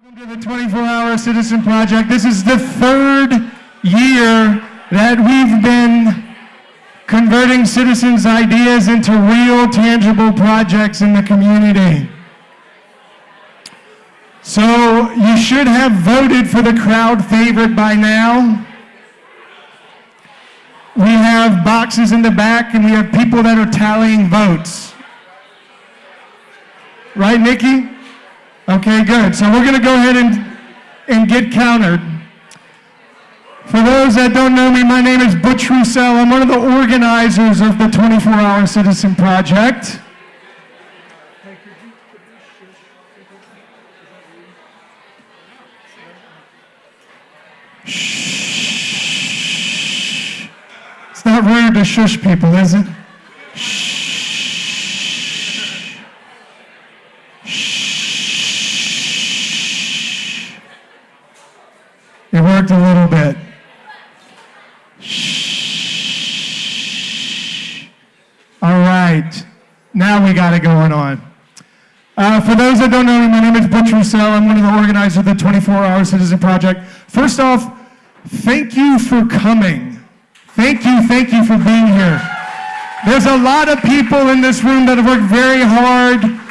Welcome to the 24-Hour Citizen Project. This is the third year that we've been converting citizens' ideas into real, tangible projects in the community. So you should have voted for the crowd favorite by now. We have boxes in the back and we have people that are tallying votes. Right, Nikki? Okay, good. So we're going to go ahead and get countered. For those that don't know me, my name is Butch Roussel. I'm one of the organizers of the 24-Hour Citizen Project. Shh. It's not rude to shush people, is it? Shh. It worked a little bit. Shh. All right. Now we got it going on. For those that don't know me, my name is Butch Roussel. I'm one of the organizers of the 24-Hour Citizen Project. First off, thank you for coming. Thank you for being here. There's a lot of people in this room that have worked very hard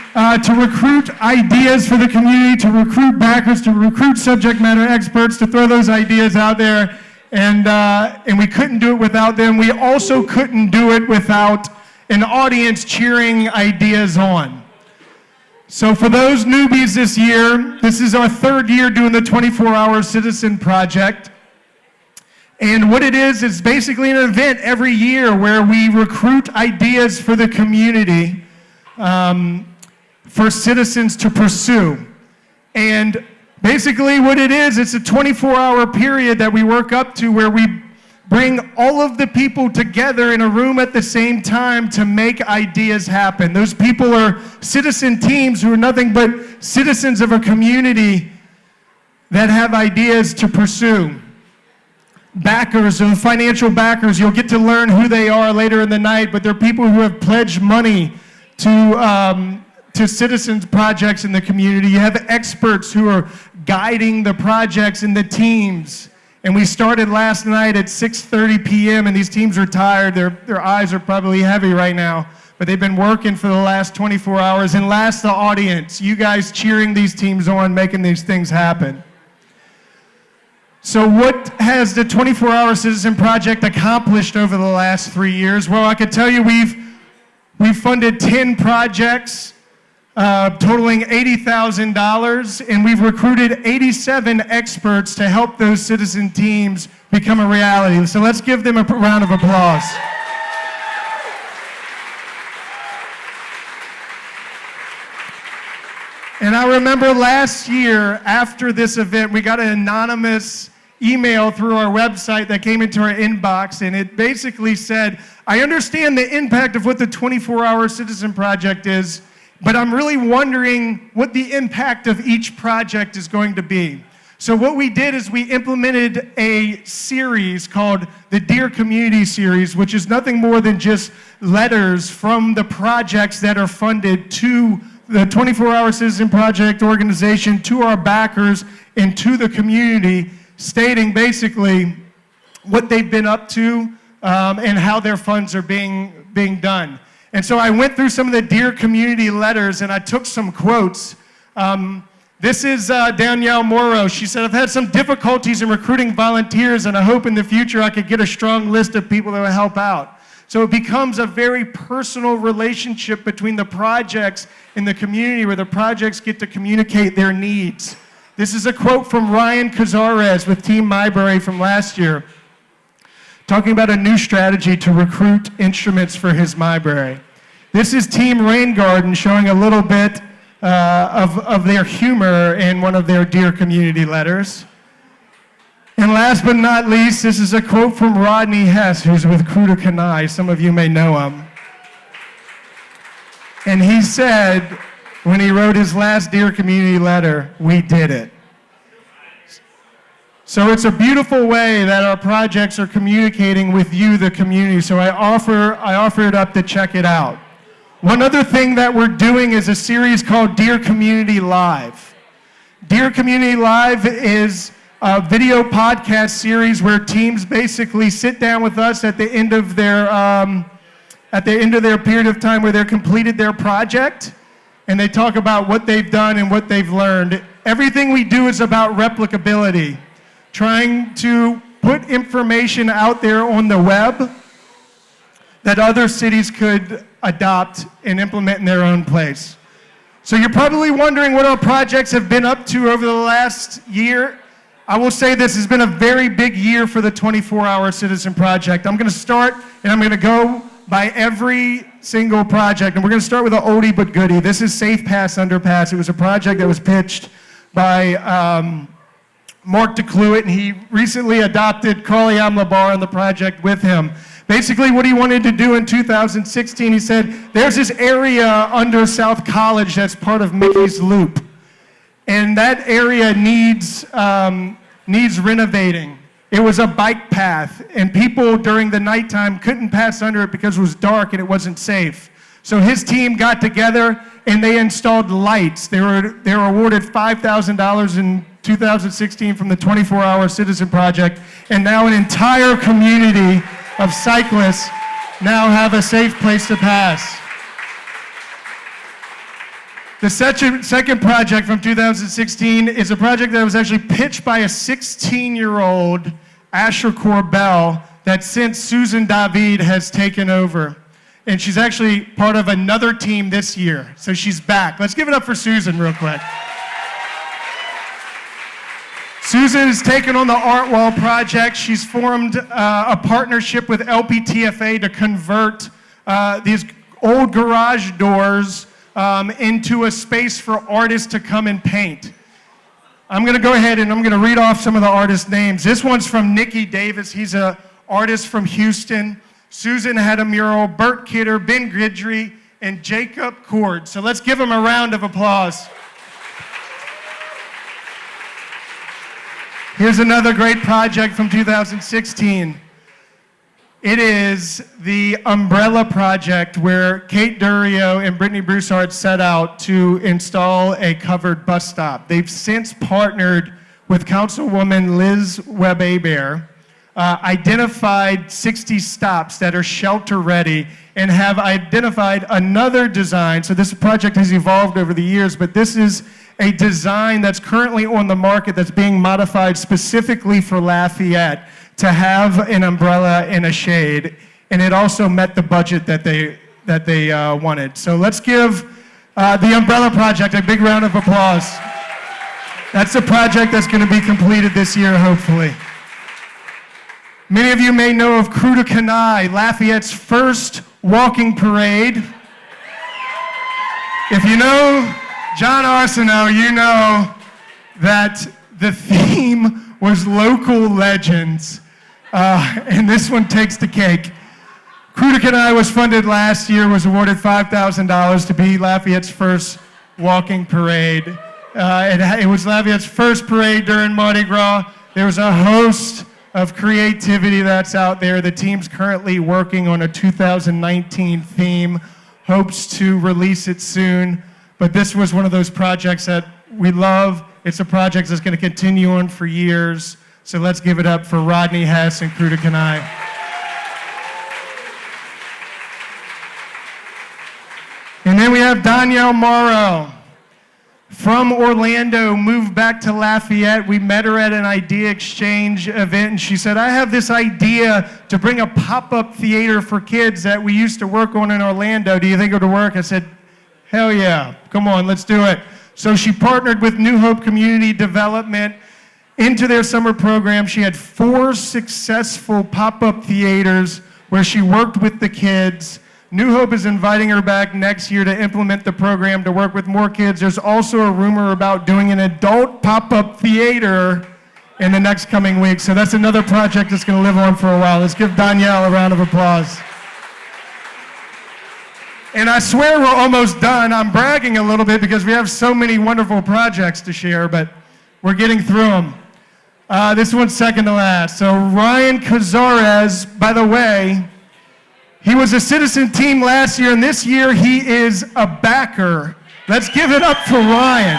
to recruit ideas for the community, to recruit backers, to recruit subject matter experts, to throw those ideas out there, and we couldn't do it without them. We also couldn't do it without an audience cheering ideas on. So for those newbies this year, this is our third year doing the 24-Hour Citizen Project. And what it is basically an event every year where we recruit ideas for the community, for citizens to pursue. And basically what it is, it's a 24-hour period that we work up to where we bring all of the people together in a room at the same time to make ideas happen. Those people are citizen teams who are nothing but citizens of a community that have ideas to pursue. Backers and financial backers, you'll get to learn who they are later in the night, but they're people who have pledged money to citizens projects in the community. You have experts who are guiding the projects and the teams. And we started last night at 6:30 p.m. and these teams are tired. Their eyes are probably heavy right now, but they've been working for the last 24 hours. And last, the audience, you guys cheering these teams on, making these things happen. So what has the 24-Hour Citizen Project accomplished over the last 3 years? Well, I could tell you we've funded 10 projects totaling $80,000, and we've recruited 87 experts to help those citizen teams become a reality. So let's give them a round of applause. And I remember last year after this event, we got an anonymous email through our website that came into our inbox, and it basically said, I understand the impact of what the 24-Hour Citizen Project is, but I'm really wondering what the impact of each project is going to be. So what we did is we implemented a series called the Dear Community Series, which is nothing more than just letters from the projects that are funded to the 24-Hour Citizen Project organization, to our backers, and to the community, stating basically what they've been up to and how their funds are being done. And so I went through some of the Dear Community letters and I took some quotes. This is Danielle Morrow. She said, I've had some difficulties in recruiting volunteers and I hope in the future I could get a strong list of people that will help out. So it becomes a very personal relationship between the projects and the community where the projects get to communicate their needs. This is a quote from Ryan Cazares with Team Myberry from last year, talking about a new strategy to recruit instruments for his Myberry. This is Team Rain Garden showing a little bit of their humor in one of their Dear Community letters. And last but not least, this is a quote from Rodney Hess, who's with Crew to Kenai. Some of you may know him. And he said, when he wrote his last Dear Community letter, we did it. So it's a beautiful way that our projects are communicating with you, the community. So I offer it up to check it out. One other thing that we're doing is a series called Dear Community Live. Dear Community Live is a video podcast series where teams basically sit down with us at the end of their period of time where they've completed their project, and they talk about what they've done and what they've learned. Everything we do is about replicability, trying to put information out there on the web that other cities could adopt and implement in their own place. So you're probably wondering what our projects have been up to over the last year. I will say this has been a very big year for the 24-Hour Citizen Project. I'm going to start, and I'm going to go by every single project, and we're going to start with an oldie but goodie. This is Safe Pass Underpass. It was a project that was pitched by Mark DeCluett, and he recently adopted Carly Amlabar on the project with him. Basically, what he wanted to do in 2016, he said, there's this area under South College that's part of Mickey's Loop, and that area needs renovating. It was a bike path, and people during the nighttime couldn't pass under it because it was dark and it wasn't safe. So his team got together and they installed lights. They were awarded $5,000 in 2016 from the 24-Hour Citizen Project, and now an entire community of cyclists now have a safe place to pass. The second project from 2016 is a project that was actually pitched by a 16-year-old Asher Corbell that since Susan David has taken over. And she's actually part of another team this year, so she's back. Let's give it up for Susan real quick. Susan has taken on the Art Wall project. She's formed a partnership with LPTFA to convert these old garage doors into a space for artists to come and paint. I'm going to go ahead and I'm going to read off some of the artist names. This one's from Nikki Davis. He's an artist from Houston. Susan had a mural, Bert Kidder, Ben Gridry, and Jacob Cord. So let's give them a round of applause. Here's another great project from 2016. It is the Umbrella Project, where Kate Durio and Brittany Broussard set out to install a covered bus stop. They've since partnered with Councilwoman Liz Webb-Hebert, identified 60 stops that are shelter ready, and have identified another design. So this project has evolved over the years, but this is a design that's currently on the market that's being modified specifically for Lafayette to have an umbrella and a shade, and it also met the budget that they wanted. So let's give the Umbrella Project a big round of applause. That's a project that's going to be completed this year, hopefully. Many of you may know of Crew de Canaille, Lafayette's first walking parade. If you know John Arsenault, you know that the theme was local legends, and this one takes the cake. Crew de Canaille was funded last year, was awarded $5,000 to be Lafayette's first walking parade. It was Lafayette's first parade during Mardi Gras. There was a host of creativity that's out there. The team's currently working on a 2019 theme, hopes to release it soon. But this was one of those projects that we love. It's a project that's going to continue on for years. So let's give it up for Rodney Hess and Crew de Canaille. And then we have Danielle Morrow from Orlando, moved back to Lafayette. We met her at an idea exchange event, and she said, I have this idea to bring a pop-up theater for kids that we used to work on in Orlando. Do you think it would work? I said, hell yeah, come on, let's do it. So she partnered with New Hope Community Development into their summer program. She had 4 successful pop-up theaters where she worked with the kids. New Hope is inviting her back next year to implement the program to work with more kids. There's also a rumor about doing an adult pop-up theater in the next coming weeks. So that's another project that's going to live on for a while. Let's give Danielle a round of applause. And I swear we're almost done. I'm bragging a little bit because we have so many wonderful projects to share, but we're getting through them. This one's second to last. So Ryan Cazares, by the way, he was a citizen team last year, and this year he is a backer. Let's give it up for Ryan.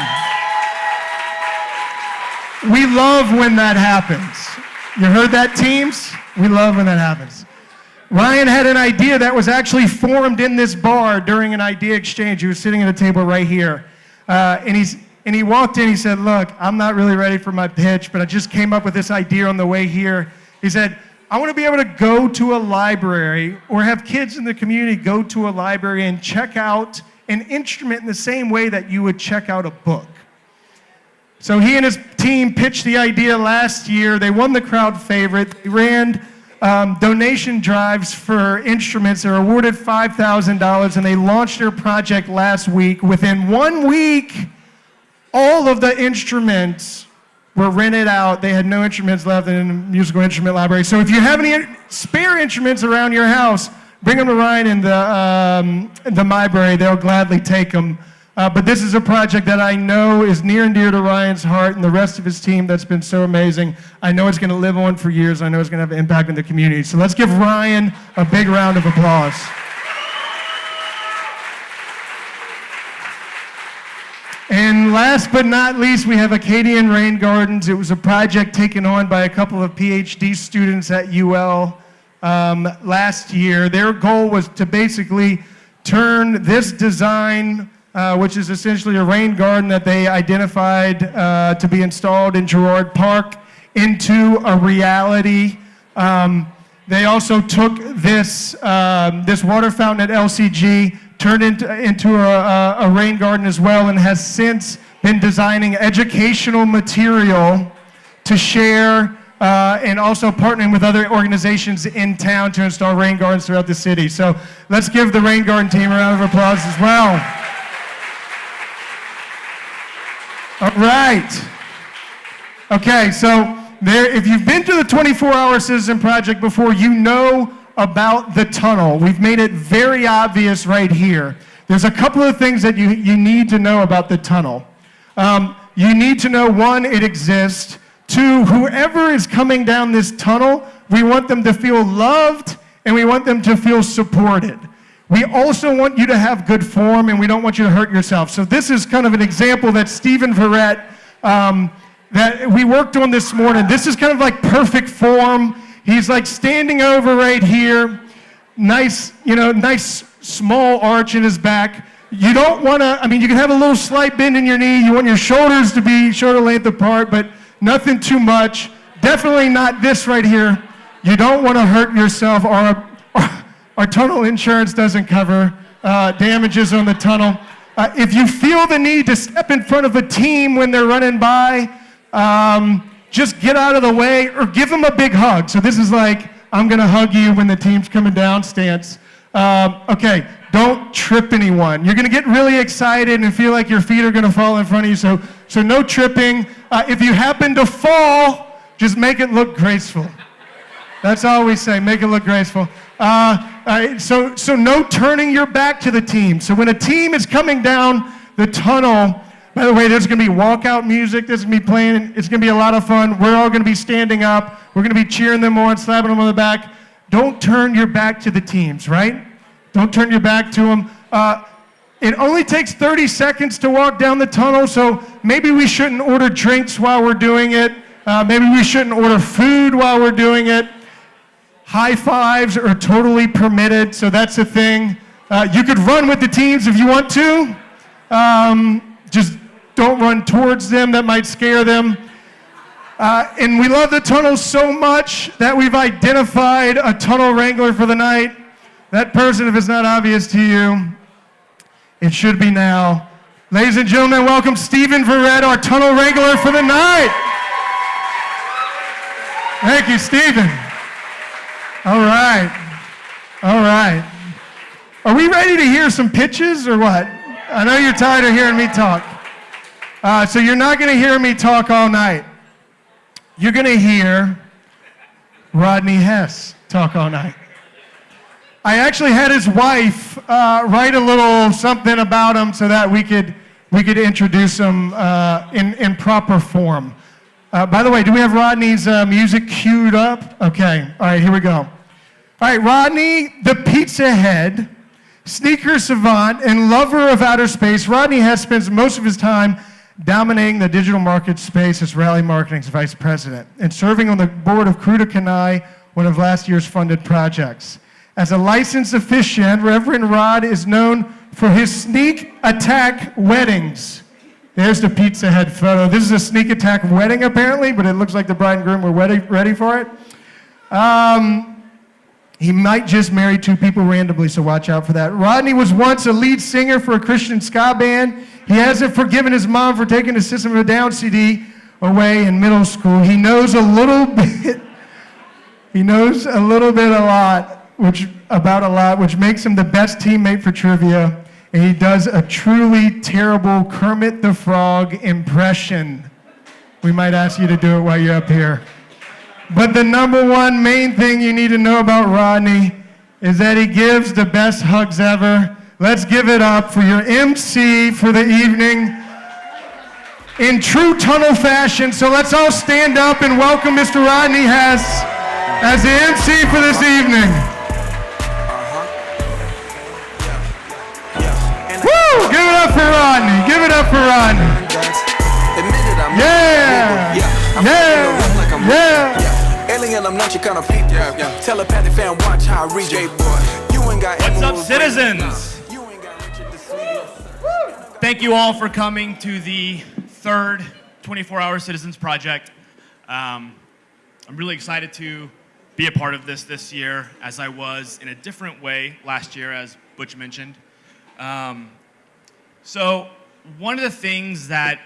We love when that happens. You heard that, teams? We love when that happens. Ryan had an idea that was actually formed in this bar during an idea exchange. He was sitting at a table right here. And he walked in, he said, look, I'm not really ready for my pitch, but I just came up with this idea on the way here. He said, I want to be able to go to a library or have kids in the community go to a library and check out an instrument in the same way that you would check out a book. So he and his team pitched the idea last year. They won the crowd favorite. They ran donation drives for instruments. They were awarded $5,000, and they launched their project last week. Within 1 week, all of the instruments were rented out. They had no instruments left in the musical instrument library. So if you have any spare instruments around your house, bring them to Ryan in the library. They'll gladly take them. But this is a project that I know is near and dear to Ryan's heart and the rest of his team that's been so amazing. I know it's going to live on for years. I know it's going to have an impact in the community. So let's give Ryan a big round of applause. And last but not least, we have Acadian Rain Gardens. It was a project taken on by a couple of PhD students at UL last year. Their goal was to basically turn this design, which is essentially a rain garden that they identified to be installed in Girard Park, into a reality. They also took this water fountain at LCG, turned into a rain garden as well, and has since been designing educational material to share and also partnering with other organizations in town to install rain gardens throughout the city. So let's give the rain garden team a round of applause as well. All right. Okay, so if you've been to the 24-Hour Citizen Project before, you know about the tunnel. We've made it very obvious right here. There's a couple of things that you need to know about the tunnel. You need to know, one, it exists. Two, whoever is coming down this tunnel, we want them to feel loved and we want them to feel supported. We also want you to have good form and we don't want you to hurt yourself. So this is kind of an example that Stephen Verrett, that we worked on this morning. This is kind of like perfect form. He's like standing over right here, nice small arch in his back. You don't want to, you can have a little slight bend in your knee. You want your shoulders to be shoulder length apart, but nothing too much. Definitely not this right here. You don't want to hurt yourself. Our tunnel insurance doesn't cover damages on the tunnel. If you feel the need to step in front of a team when they're running by, just get out of the way or give them a big hug. So this is like, I'm going to hug you when the team's coming down stance. Okay, don't trip anyone. You're going to get really excited and feel like your feet are going to fall in front of you, so no tripping. If you happen to fall, just make it look graceful. That's all we say, make it look graceful. So no turning your back to the team. So when a team is coming down the tunnel, by the way, there's going to be walkout music. There's going to be playing. It's going to be a lot of fun. We're all going to be standing up. We're going to be cheering them on, slapping them on the back. Don't turn your back to the teams, right? Don't turn your back to them. It only takes 30 seconds to walk down the tunnel, so maybe we shouldn't order drinks while we're doing it. Maybe we shouldn't order food while we're doing it. High fives are totally permitted, so that's the thing. You could run with the teams if you want to. Just don't run towards them. That might scare them. And we love the tunnel so much that we've identified a tunnel wrangler for the night. That person, if it's not obvious to you, it should be now. Ladies and gentlemen, welcome Stephen Verrett, our tunnel wrangler for the night. Thank you, Stephen. All right. All right. Are we ready to hear some pitches or what? I know you're tired of hearing me talk. So you're not going to hear me talk all night. You're going to hear Rodney Hess talk all night. I actually had his wife write a little something about him so that we could introduce him in proper form. By the way, do we have Rodney's music queued up? Okay. All right, here we go. All right, Rodney, the pizza head, sneaker savant, and lover of outer space, Rodney Hess spends most of his time dominating the digital market space as Rally Marketing's vice president, and serving on the board of Cruda Kanai, one of last year's funded projects. As a licensed officiant, Reverend Rod is known for his sneak attack weddings. There's the Pizza Head photo. This is a sneak attack wedding, apparently, but it looks like the bride and groom were ready for it. He might just marry two people randomly, so watch out for that. Rodney was once a lead singer for a Christian ska band. He hasn't forgiven his mom for taking his System of a Down CD away in middle school. He knows a little bit. He knows a little bit about a lot, which makes him the best teammate for trivia. And he does a truly terrible Kermit the Frog impression. We might ask you to do it while you're up here. But the number one main thing you need to know about Rodney is that he gives the best hugs ever. Let's give it up for your MC for the evening in true tunnel fashion. So let's all stand up and welcome Mr. Rodney Hess as the MC for this evening. Woo! Give it up for Rodney. Give it up for Rodney. Yeah! Yeah! Yeah! Alien, I'm not your kind of people. Telepathic fan, watch how I read you. You ain't got. What's up, citizens? Thank you all for coming to the third 24-hour Citizens Project. I'm really excited to be a part of this year, as I was in a different way last year, as Butch mentioned. So one of the things that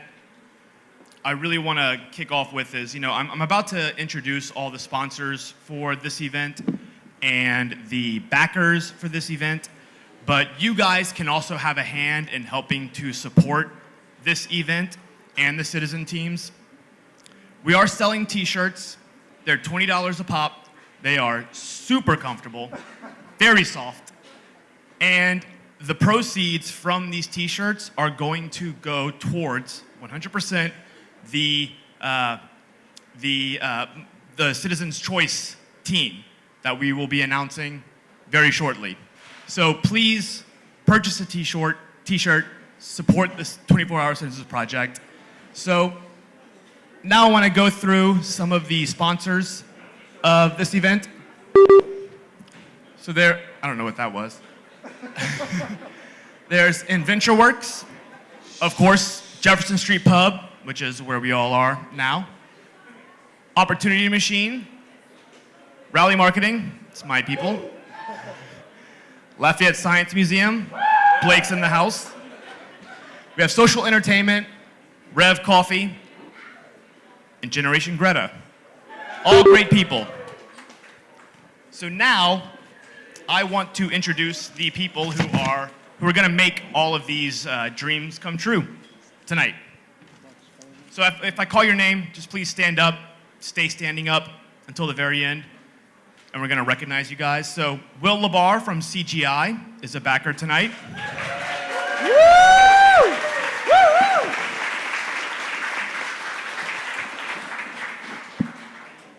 I really want to kick off with is, I'm about to introduce all the sponsors for this event and the backers for this event, but you guys can also have a hand in helping to support this event and the citizen teams. We are selling t-shirts. They're $20 a pop. They are super comfortable, very soft, and the proceeds from these t-shirts are going to go towards 100% the Citizens Choice team that we will be announcing very shortly. So please purchase a t-shirt, support this 24-hour Citizens Project. So now I want to go through some of the sponsors of this event. So I don't know what that was. There's InventureWorks, of course, Jefferson Street Pub, which is where we all are now. Opportunity Machine, Rally Marketing, it's my people. Lafayette Science Museum, Blake's in the house. We have Social Entertainment, Rev Coffee, and Generation Greta. All great people. So now, I want to introduce the people who are going to make all of these dreams come true tonight. So if I call your name, just please stand up, stay standing up until the very end, and we're going to recognize you guys. So Will Labar from CGI is a backer tonight. Woo! Woo!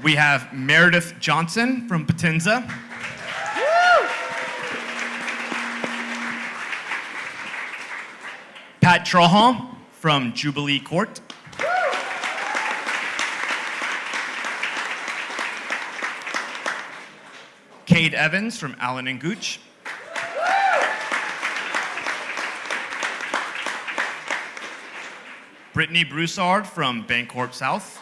We have Meredith Johnson from Potenza. Pat Trahan from Jubilee Court. Cade Evans from Allen and Gooch. Brittany Broussard from Bancorp South.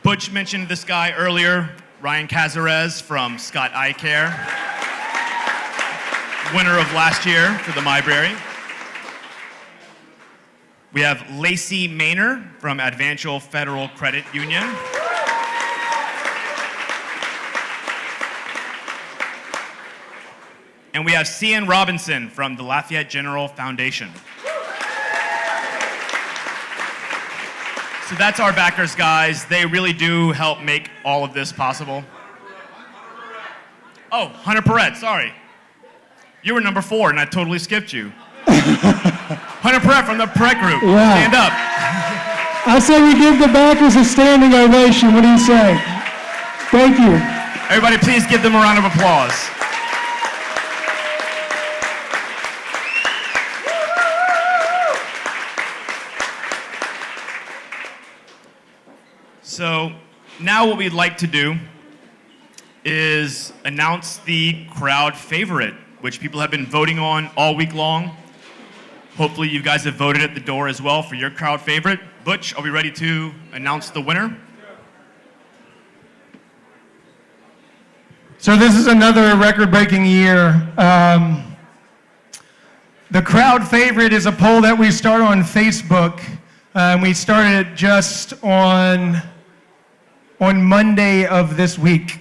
Butch mentioned this guy earlier, Ryan Cazares from Scott Eye Care, winner of last year for the Myberry. We have Lacey Maynor from Advantial Federal Credit Union. And we have Cian Robinson from the Lafayette General Foundation. So that's our backers, guys. They really do help make all of this possible. Oh, Hunter Perret, sorry. You were number 4 and I totally skipped you. Hunter Perret from the Perret Group. Yeah. Stand up. I say we give the backers a standing ovation. What do you say? Thank you. Everybody, please give them a round of applause. So now what we'd like to do is announce the crowd favorite, which people have been voting on all week long. Hopefully you guys have voted at the door as well for your crowd favorite. Butch, are we ready to announce the winner? So this is another record-breaking year. The crowd favorite is a poll that we start on Facebook. We started it just on Monday of this week.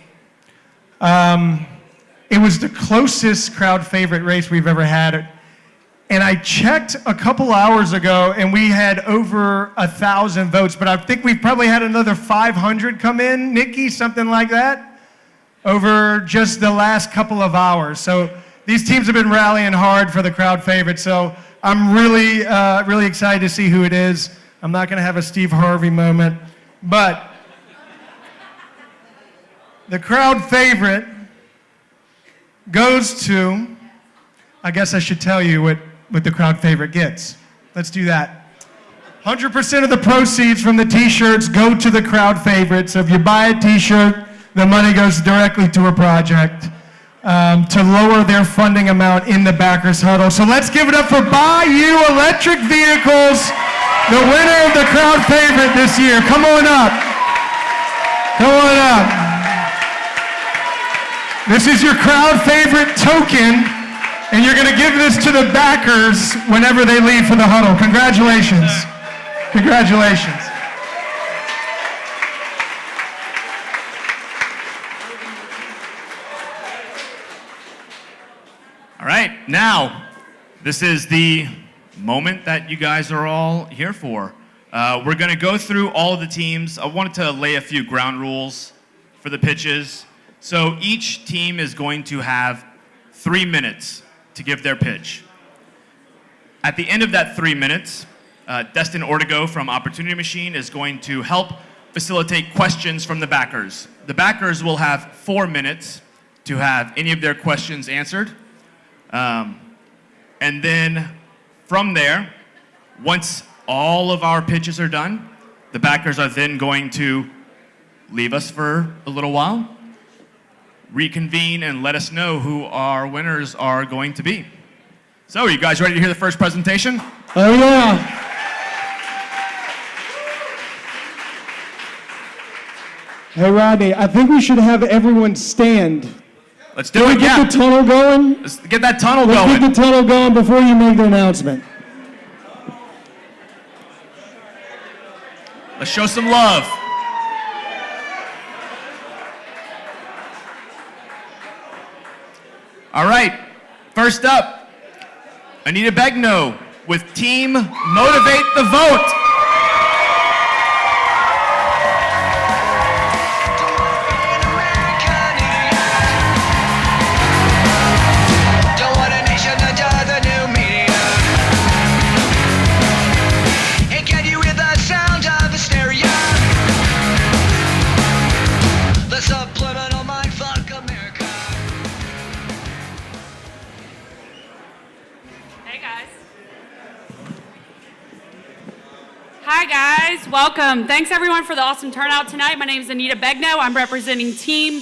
It was the closest crowd favorite race we've ever had. And I checked a couple hours ago, and we had over 1,000 votes, but I think we've probably had another 500 come in, Nikki, something like that, over just the last couple of hours. So these teams have been rallying hard for the crowd favorite, so I'm really, really excited to see who it is. I'm not going to have a Steve Harvey moment, but the crowd favorite goes to, I guess I should tell you what the crowd favorite gets. Let's do that. 100% of the proceeds from the t-shirts go to the crowd favorite. So if you buy a t-shirt, the money goes directly to a project to lower their funding amount in the backers huddle. So let's give it up for Bayou Electric Vehicles, the winner of the crowd favorite this year. Come on up. Come on up. This is your crowd favorite token, and you're going to give this to the backers whenever they leave for the huddle. Congratulations. Congratulations. All right, now, this is the moment that you guys are all here for. We're going to go through all of the teams. I wanted to lay a few ground rules for the pitches. So each team is going to have 3 minutes to give their pitch. At the end of that 3 minutes, Destin Ortego from Opportunity Machine is going to help facilitate questions from the backers. The backers will have 4 minutes to have any of their questions answered. And then from there, once all of our pitches are done, the backers are then going to leave us for a little while, reconvene, and let us know who our winners are going to be. So, are you guys ready to hear the first presentation? Oh, yeah. Hey, Rodney, I think we should have everyone stand. Let's do it, Get yeah. the tunnel going. Let's get that tunnel Let's going. get the tunnel going before you make the announcement. Let's show some love. All right, first up, Anita Begno with Team Motivate the Vote. Don't want a nation under the new media. And can you hear the sound of hysteria? The subliminal mind fuck America. Hey guys. Hi guys, welcome. Thanks everyone for the awesome turnout tonight. My name is Anita Begno. I'm representing Team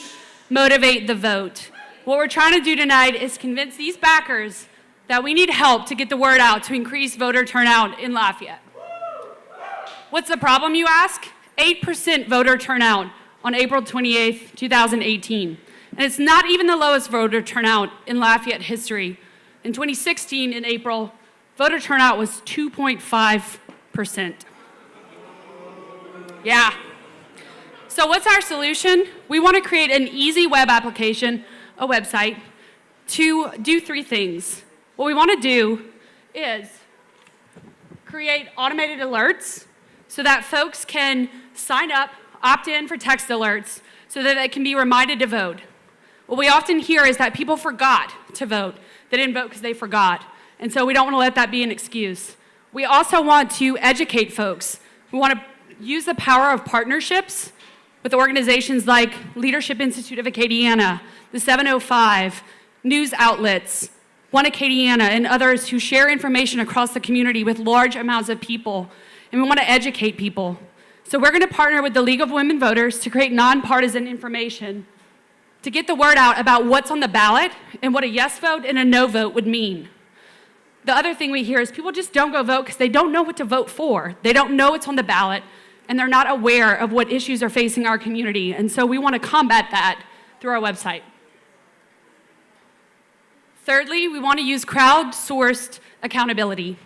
Motivate the Vote. What we're trying to do tonight is convince these backers that we need help to get the word out to increase voter turnout in Lafayette. What's the problem, you ask? 8% voter turnout on April 28th, 2018. And it's not even the lowest voter turnout in Lafayette history. In 2016, in April, voter turnout was 2.5%. Yeah. So what's our solution? We want to create an easy web application, a website, to do 3 things. What we want to do is create automated alerts so that folks can sign up, opt in for text alerts so that they can be reminded to vote. What we often hear is that people forgot to vote. They didn't vote because they forgot. And so we don't want to let that be an excuse. We also want to educate folks. We want to use the power of partnerships with organizations like Leadership Institute of Acadiana, the 705, news outlets, One Acadiana, and others who share information across the community with large amounts of people. And we want to educate people. So we're going to partner with the League of Women Voters to create nonpartisan information to get the word out about what's on the ballot and what a yes vote and a no vote would mean. The other thing we hear is people just don't go vote because they don't know what to vote for. They don't know what's on the ballot, and they're not aware of what issues are facing our community. And so we want to combat that through our website. Thirdly, we want to use crowdsourced accountability.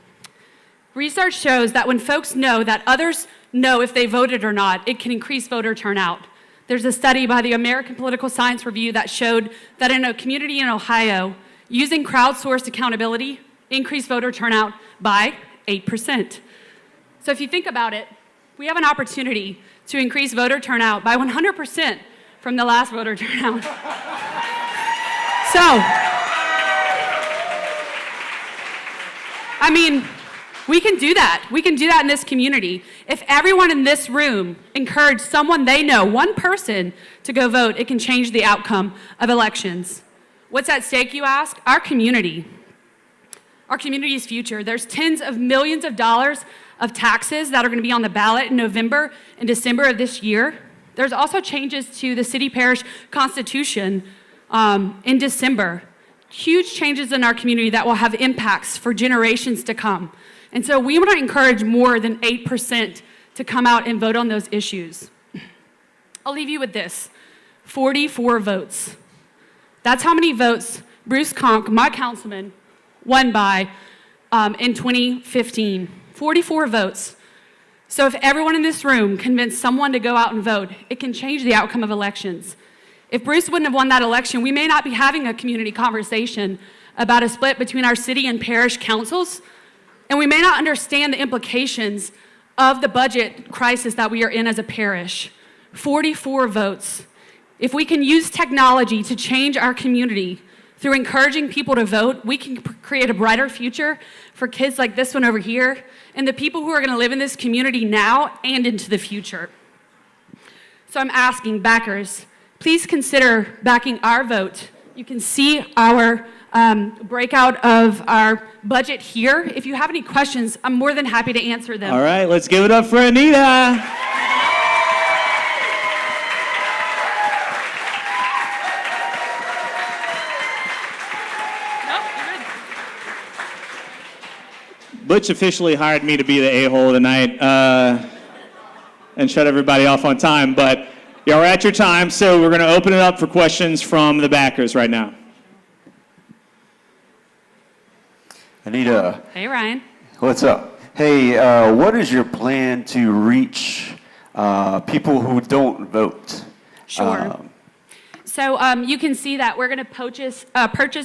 Research shows that when folks know that others know if they voted or not, it can increase voter turnout. There's a study by the American Political Science Review that showed that in a community in Ohio, using crowdsourced accountability increased voter turnout by 8%. So if you think about it, we have an opportunity to increase voter turnout by 100% from the last voter turnout. I mean, we can do that. We can do that in this community. If everyone in this room encouraged someone they know, one person, to go vote, it can change the outcome of elections. What's at stake, you ask? Our community. Our community's future. There's tens of millions of dollars of taxes that are going to be on the ballot in November and December of this year. There's also changes to the city parish constitution in December. Huge changes in our community that will have impacts for generations to come. And so we want to encourage more than 8% to come out and vote on those issues. I'll leave you with this, 44 votes. That's how many votes Bruce Conk, my councilman, won by in 2015. 44 votes. So if everyone in this room convinced someone to go out and vote, it can change the outcome of elections. If Bruce wouldn't have won that election, we may not be having a community conversation about a split between our city and parish councils, and we may not understand the implications of the budget crisis that we are in as a parish. 44 votes. If we can use technology to change our community through encouraging people to vote, we can create a brighter future for kids like this one over here and the people who are going to live in this community now and into the future. So I'm asking backers, please consider backing our vote. You can see our breakout of our budget here. If you have any questions, I'm more than happy to answer them. All right, let's give it up for Anita. Butch officially hired me to be the a-hole tonight and shut everybody off on time, but y'all are at your time, so we're going to open it up for questions from the backers right now. Anita. Hey, Ryan. What's up? Hey, what is your plan to reach people who don't vote? Sure. So you can see that we're going to purchase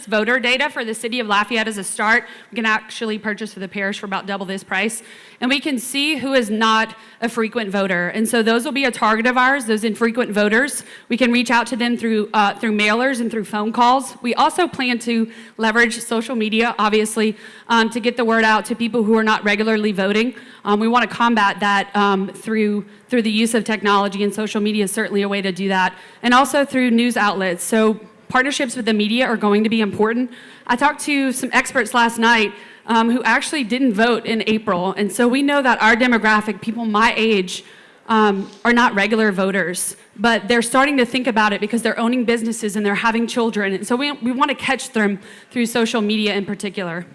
voter data for the city of Lafayette as a start. We can actually purchase for the parish for about double this price. And we can see who is not a frequent voter. And so those will be a target of ours, those infrequent voters. We can reach out to them through mailers and through phone calls. We also plan to leverage social media, obviously, to get the word out to people who are not regularly voting. We want to combat that through the use of technology, and social media is certainly a way to do that, and also through news outlets. So partnerships with the media are going to be important. I talked to some experts last night who actually didn't vote in April, and so we know that our demographic, people my age, are not regular voters, but they're starting to think about it because they're owning businesses and they're having children, and so we want to catch them through social media in particular.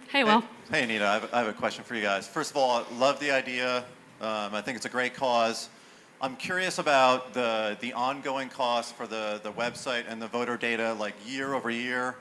Hey, Will. Hey, Anita, I have a question for you guys. First of all, I love the idea. I think it's a great cause. I'm curious about the ongoing costs for the website and the voter data, like year over year,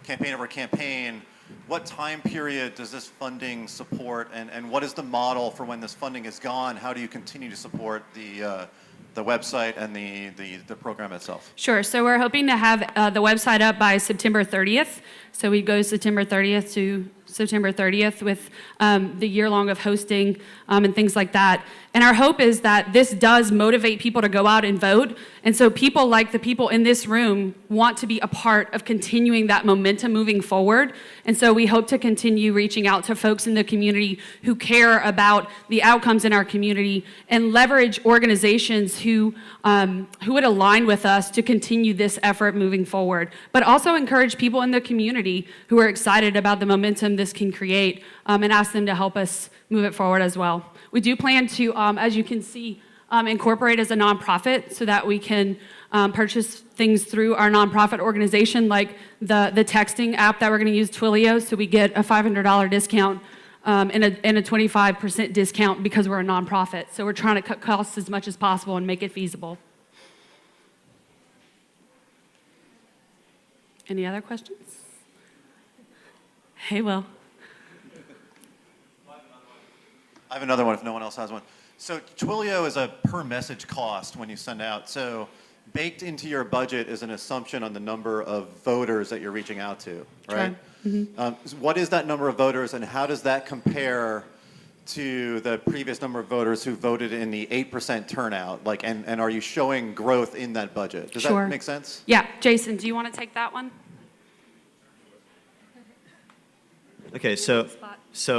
campaign over campaign. What time period does this funding support, and what is the model for when this funding is gone? How do you continue to support the website and the program itself? Sure. So we're hoping to have the website up by September 30th. So we go September 30th to September 30th with the year-long of hosting and things like that. And our hope is that this does motivate people to go out and vote. And so people like the people in this room want to be a part of continuing that momentum moving forward. And so we hope to continue reaching out to folks in the community who care about the outcomes in our community and leverage organizations who would align with us to continue this effort moving forward. But also encourage people in the community who are excited about the momentum this can create and ask them to help us move it forward as well. We do plan to, as you can see, incorporate as a nonprofit so that we can purchase things through our nonprofit organization, like the texting app that we're going to use, Twilio, so we get a $500 discount and a 25% discount because we're a nonprofit. So we're trying to cut costs as much as possible and make it feasible. Any other questions? Hey, Will. I have another one if no one else has one. So Twilio is a per message cost when you send out. So baked into your budget is an assumption on the number of voters that you're reaching out to, right? So what is that number of voters, and how does that compare to the previous number of voters who voted in the 8% turnout? Like, and are you showing growth in that budget? Does that make sense? Yeah, Jason, do you want to take that one? Okay, so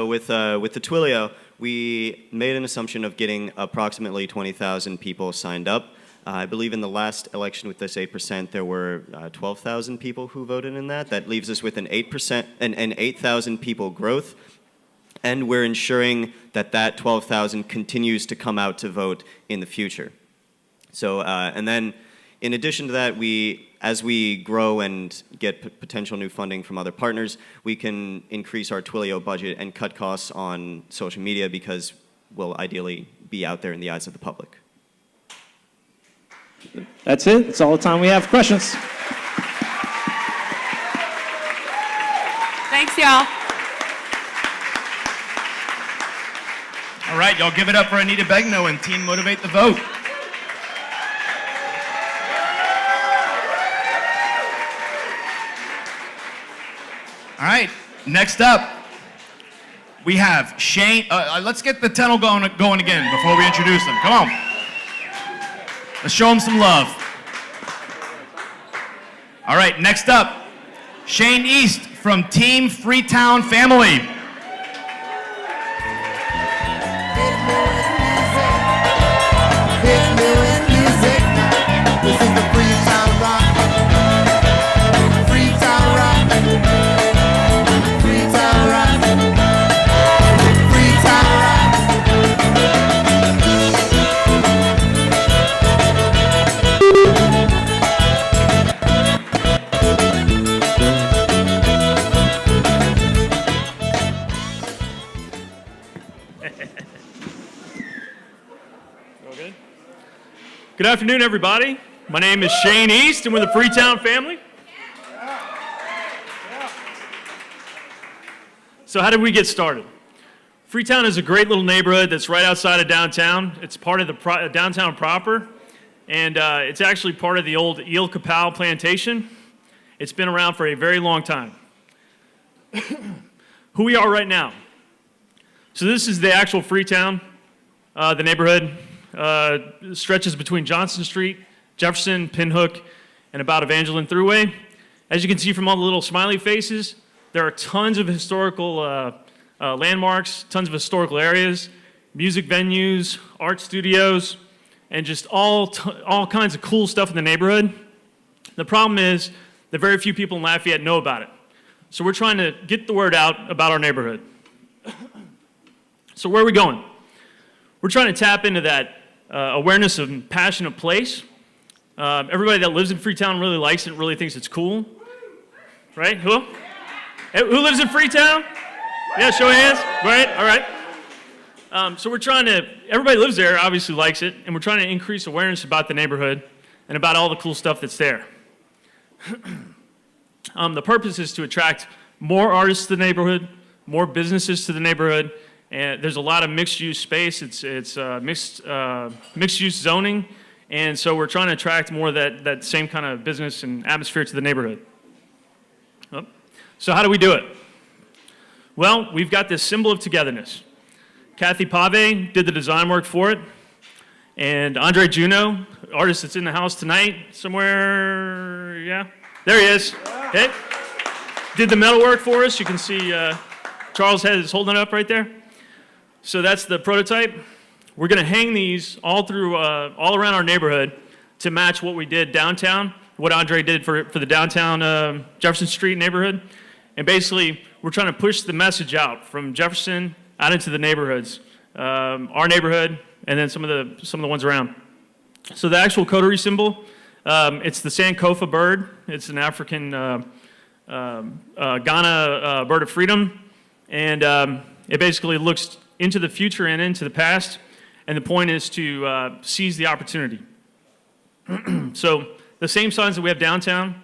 with the Twilio, we made an assumption of getting approximately 20,000 people signed up. I believe in the last election with this 8%, there were 12,000 people who voted in that. That leaves us with an 8%, an 8,000 people growth, and we're ensuring that that 12,000 continues to come out to vote in the future. So, and then in addition to that, as we grow and get potential new funding from other partners, we can increase our Twilio budget and cut costs on social media because we'll ideally be out there in the eyes of the public. That's it. That's all the time we have for questions. Thanks, y'all. All right, y'all give it up for Anita Begno and Team Motivate the Vote. All right, next up, we have Shane. Let's get the tunnel going again before we introduce them. Come on. Let's show them some love. All right, next up, Shane East from Team Freetown Family. This is the Freetown Rock. Freetown Rock. Freetown Rock. Freetown Rock. Good afternoon, everybody. My name is Shane East, and we're the Freetown family. So how did we get started? Freetown is a great little neighborhood that's right outside of downtown. It's part of the downtown proper, and it's actually part of the old Eel Kapow plantation. It's been around for a very long time. Who we are right now. So this is the actual Freetown, the neighborhood. Stretches between Johnson Street, Jefferson, Pinhook, and about Evangeline Thruway. As you can see from all the little smiley faces, there are tons of historical landmarks, tons of historical areas, music venues, art studios, and just all kinds of cool stuff in the neighborhood. The problem is that very few people in Lafayette know about it. So we're trying to get the word out about our neighborhood. So where are we going? We're trying to tap into that awareness of passion of place. Everybody that lives in Freetown really likes it, really thinks it's cool. Right? Who? Who lives in Freetown? Yeah, show of hands. Right? All right. So we're trying to, everybody lives there, obviously likes it, and we're trying to increase awareness about the neighborhood and about all the cool stuff that's there. The purpose is to attract more artists to the neighborhood, more businesses to the neighborhood, and there's a lot of mixed-use space. It's mixed-use zoning, and so we're trying to attract more of that same kind of business and atmosphere to the neighborhood. So how do we do it? Well, we've got this symbol of togetherness. Kathy Pave did the design work for it, and Andre Juno, artist that's in the house tonight somewhere, yeah, there he is. Okay. Did the metal work for us. You can see Charles is holding it up right there. So that's the prototype. We're going to hang these all through, all around our neighborhood to match what we did downtown, what Andre did for the downtown Jefferson Street neighborhood. And basically, we're trying to push the message out from Jefferson out into the neighborhoods our neighborhood, and then some of the ones around. So the actual coterie symbol, it's the Sankofa bird. It's an African Ghana bird of freedom, and it basically looks into the future and into the past, and the point is to seize the opportunity. So the same signs that we have downtown,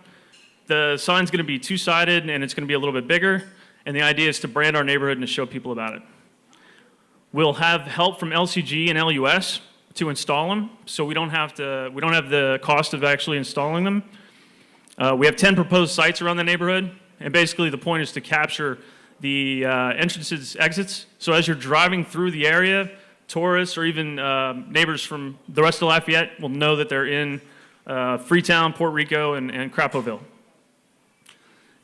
the sign's going to be two-sided and it's going to be a little bit bigger, and the idea is to brand our neighborhood and to show people about it. We'll have help from LCG and LUS to install them, so we don't have the cost of actually installing them. We have 10 proposed sites around the neighborhood, and basically the point is to capture the entrances, exits. So as you're driving through the area, tourists or even neighbors from the rest of Lafayette will know that they're in Freetown, Puerto Rico, and Crapoville.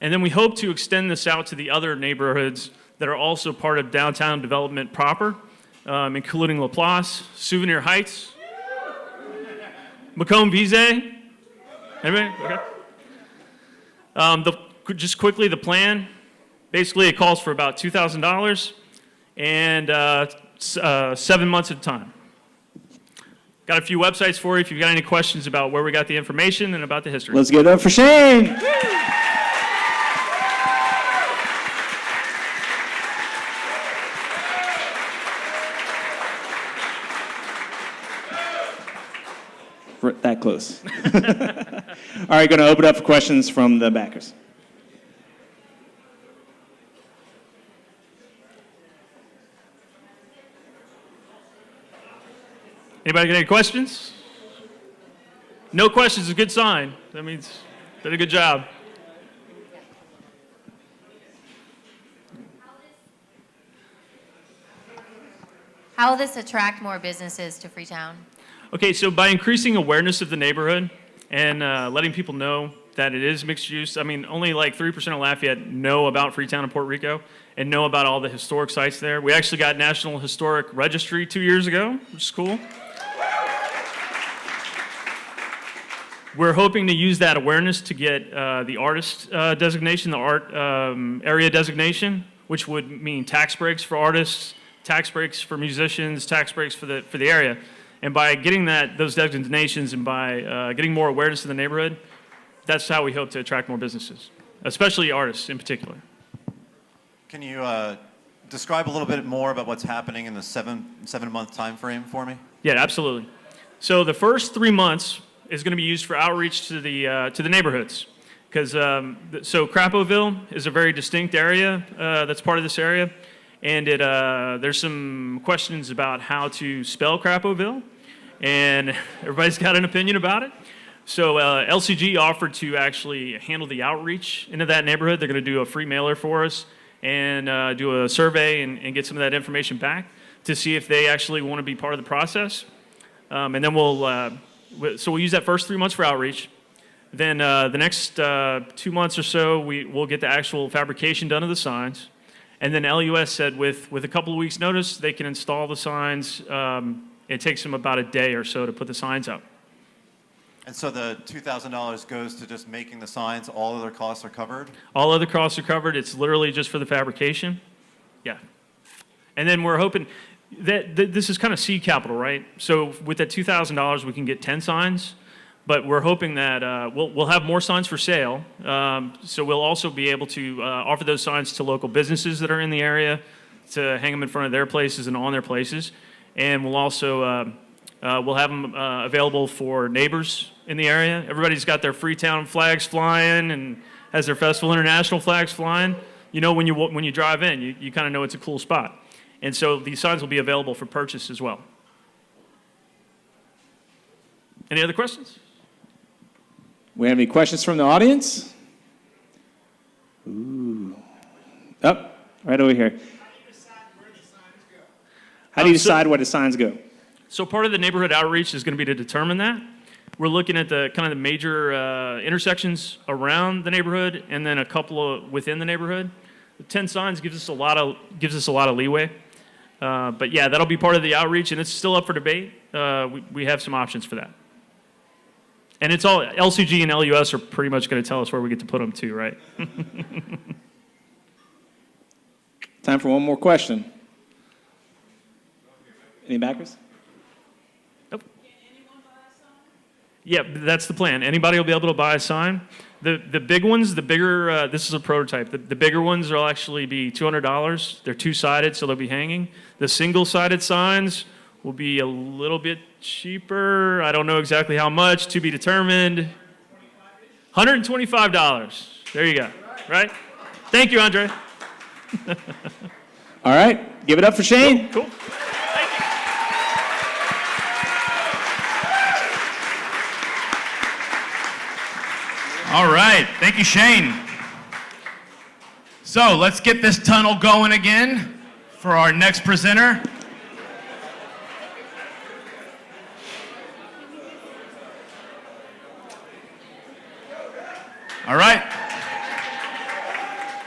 And then we hope to extend this out to the other neighborhoods that are also part of downtown development proper, including Laplace, Souvenir Heights, Macomb Vise. Anybody? Okay. Just quickly, the plan, basically it calls for about $2,000 and 7 months at a time. Got a few websites for you if you've got any questions about where we got the information and about the history. Let's give it up for Shane. That close. All right, going to open up for questions from the backers. Anybody got any questions? No questions is a good sign. That means did a good job. How will this attract more businesses to Freetown? Okay, so by increasing awareness of the neighborhood and letting people know that it is mixed use, I mean, only like 3% of Lafayette know about Freetown and Puerto Rico and know about all the historic sites there. We actually got National Historic Registry 2 years ago, which is cool. We're hoping to use that awareness to get the artist designation, the art area designation, which would mean tax breaks for artists, tax breaks for musicians, tax breaks for the area. And by getting those designations and by getting more awareness in the neighborhood, that's how we hope to attract more businesses, especially artists in particular. Can you describe a little bit more about what's happening in the seven-month time frame for me? Yeah, absolutely. So the first 3 months is going to be used for outreach to the neighborhoods, because so Crapoville is a very distinct area that's part of this area, and there's some questions about how to spell Crapoville, and everybody's got an opinion about it. So LCG offered to actually handle the outreach into that neighborhood. They're going to do a free mailer for us and do a survey and get some of that information back to see if they actually want to be part of the process. And then we'll use that first 3 months for outreach. Then the next 2 months or so, we'll get the actual fabrication done of the signs. And then LUS said with a couple of weeks' notice, they can install the signs. It takes them about a day or so to put the signs up. And so the $2,000 goes to just making the signs, all other costs are covered? All other costs are covered. It's literally just for the fabrication. Yeah. And then we're hoping that this is kind of seed capital, right? So with that $2,000, we can get 10 signs, but we're hoping that we'll have more signs for sale. So we'll also be able to offer those signs to local businesses that are in the area to hang them in front of their places and on their places. And we'll also we'll have them available for neighbors in the area. Everybody's got their Freetown flags flying and has their Festival International flags flying. You know, when you drive in, you kind of know it's a cool spot. And so these signs will be available for purchase as well. Any other questions? We have any questions from the audience? Ooh. Oh, right over here. How do you decide where the signs go? So part of the neighborhood outreach is going to be to determine that. We're looking at the kind of the major intersections around the neighborhood, and then a couple within the neighborhood. The 10 signs gives us a lot of leeway. But yeah, that'll be part of the outreach, and it's still up for debate. We have some options for that. And it's all, LCG and LUS are pretty much going to tell us where we get to put them too, right? Time for one more question. Any backers? Nope. Yeah, that's the plan. Anybody will be able to buy a sign. The big ones, the bigger, this is a prototype. The bigger ones will actually be $200. They're two-sided, so they'll be hanging. The single-sided signs will be a little bit cheaper. I don't know exactly how much, to be determined. $125. There you go, right? Thank you, Andre. All right, give it up for Shane. Cool. All right, thank you, Shane. So let's get this tunnel going again for our next presenter. All right.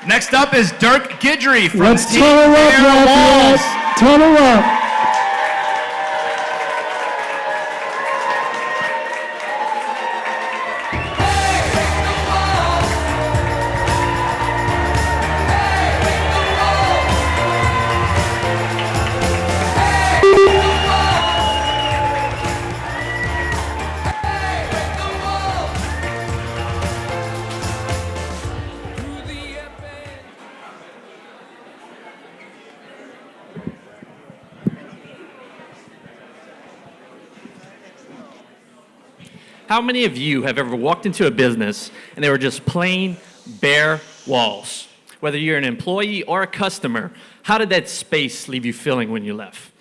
Next up is Dirk Guidry from Let's Team tunnel up, Bear Walls. Lafayette. Tunnel up. How many of you have ever walked into a business and they were just plain bare walls? Whether you're an employee or a customer, how did that space leave you feeling when you left?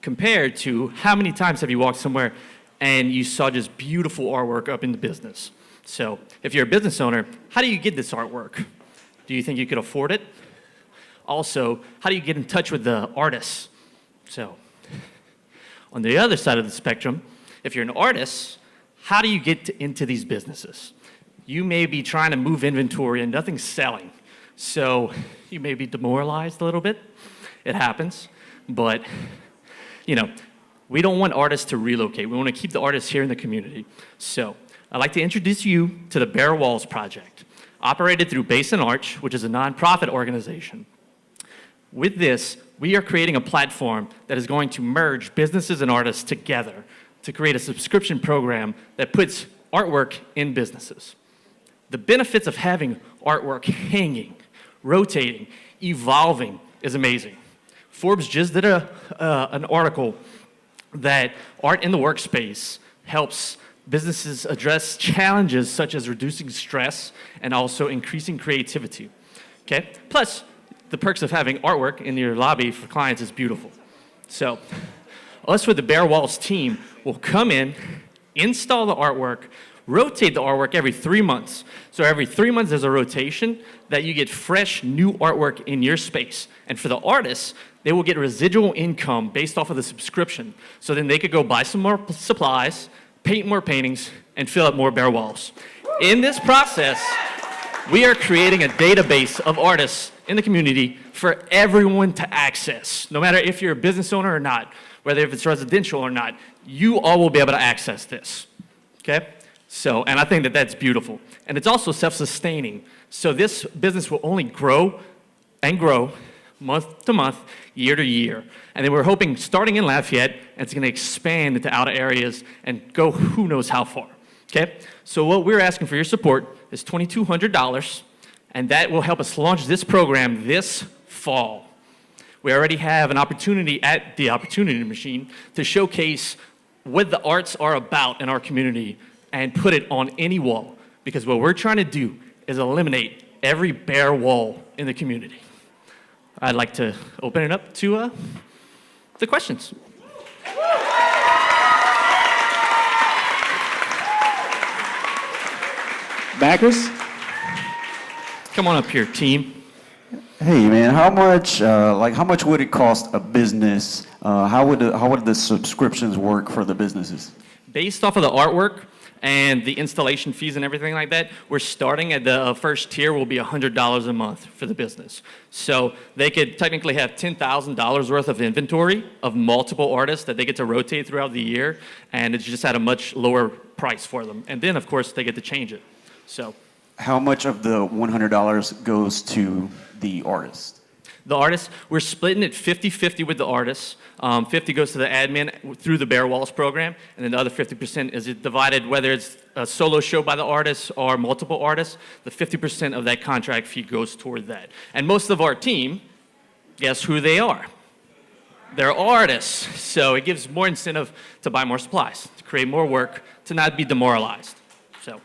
Compared to how many times have you walked somewhere and you saw just beautiful artwork up in the business? So if you're a business owner, how do you get this artwork? Do you think you could afford it? Also, how do you get in touch with the artists? So on the other side of the spectrum, if you're an artist, how do you get into these businesses? You may be trying to move inventory and nothing's selling. So you may be demoralized a little bit. It happens. But, you know, we don't want artists to relocate. We want to keep the artists here in the community. So I'd like to introduce you to the Bare Walls Project, operated through Basin Arch, which is a nonprofit organization. With this, we are creating a platform that is going to merge businesses and artists together to create a subscription program that puts artwork in businesses. The benefits of having artwork hanging, rotating, evolving is amazing. Forbes just did an article that art in the workspace helps businesses address challenges such as reducing stress and also increasing creativity. Okay? Plus, the perks of having artwork in your lobby for clients is beautiful. So, us with the Bare Walls team will come in, install the artwork, rotate the artwork every 3 months. So every 3 months there's a rotation that you get fresh new artwork in your space. And for the artists, they will get residual income based off of the subscription. So then they could go buy some more supplies, paint more paintings, and fill up more bare walls. In this process, we are creating a database of artists in the community for everyone to access, no matter if you're a business owner or not. Whether if it's residential or not, you all will be able to access this, okay? So, and I think that that's beautiful. And it's also self-sustaining. So this business will only grow and grow month to month, year to year. And then we're hoping, starting in Lafayette, and it's gonna expand into outer areas and go who knows how far, okay? So what we're asking for your support is $2,200, and that will help us launch this program this fall. We already have an opportunity at the Opportunity Machine to showcase what the arts are about in our community and put it on any wall. Because what we're trying to do is eliminate every bare wall in the community. I'd like to open it up to the questions. Backers? Come on up here, team. Hey man, how much would it cost a business? How would the subscriptions work for the businesses? Based off of the artwork and the installation fees and everything like that, we're starting at the first tier will be $100 a month for the business. So they could technically have $10,000 worth of inventory of multiple artists that they get to rotate throughout the year, and it's just at a much lower price for them. And then, of course, they get to change it. So, how much of the $100 goes to the artist? The artists, we're splitting it 50-50 with the artists. 50 goes to the admin through the Bare Walls program, and then the other 50% is divided, whether it's a solo show by the artists or multiple artists, the 50% of that contract fee goes toward that. And most of our team, guess who they are? They're artists, so it gives more incentive to buy more supplies, to create more work, to not be demoralized. So,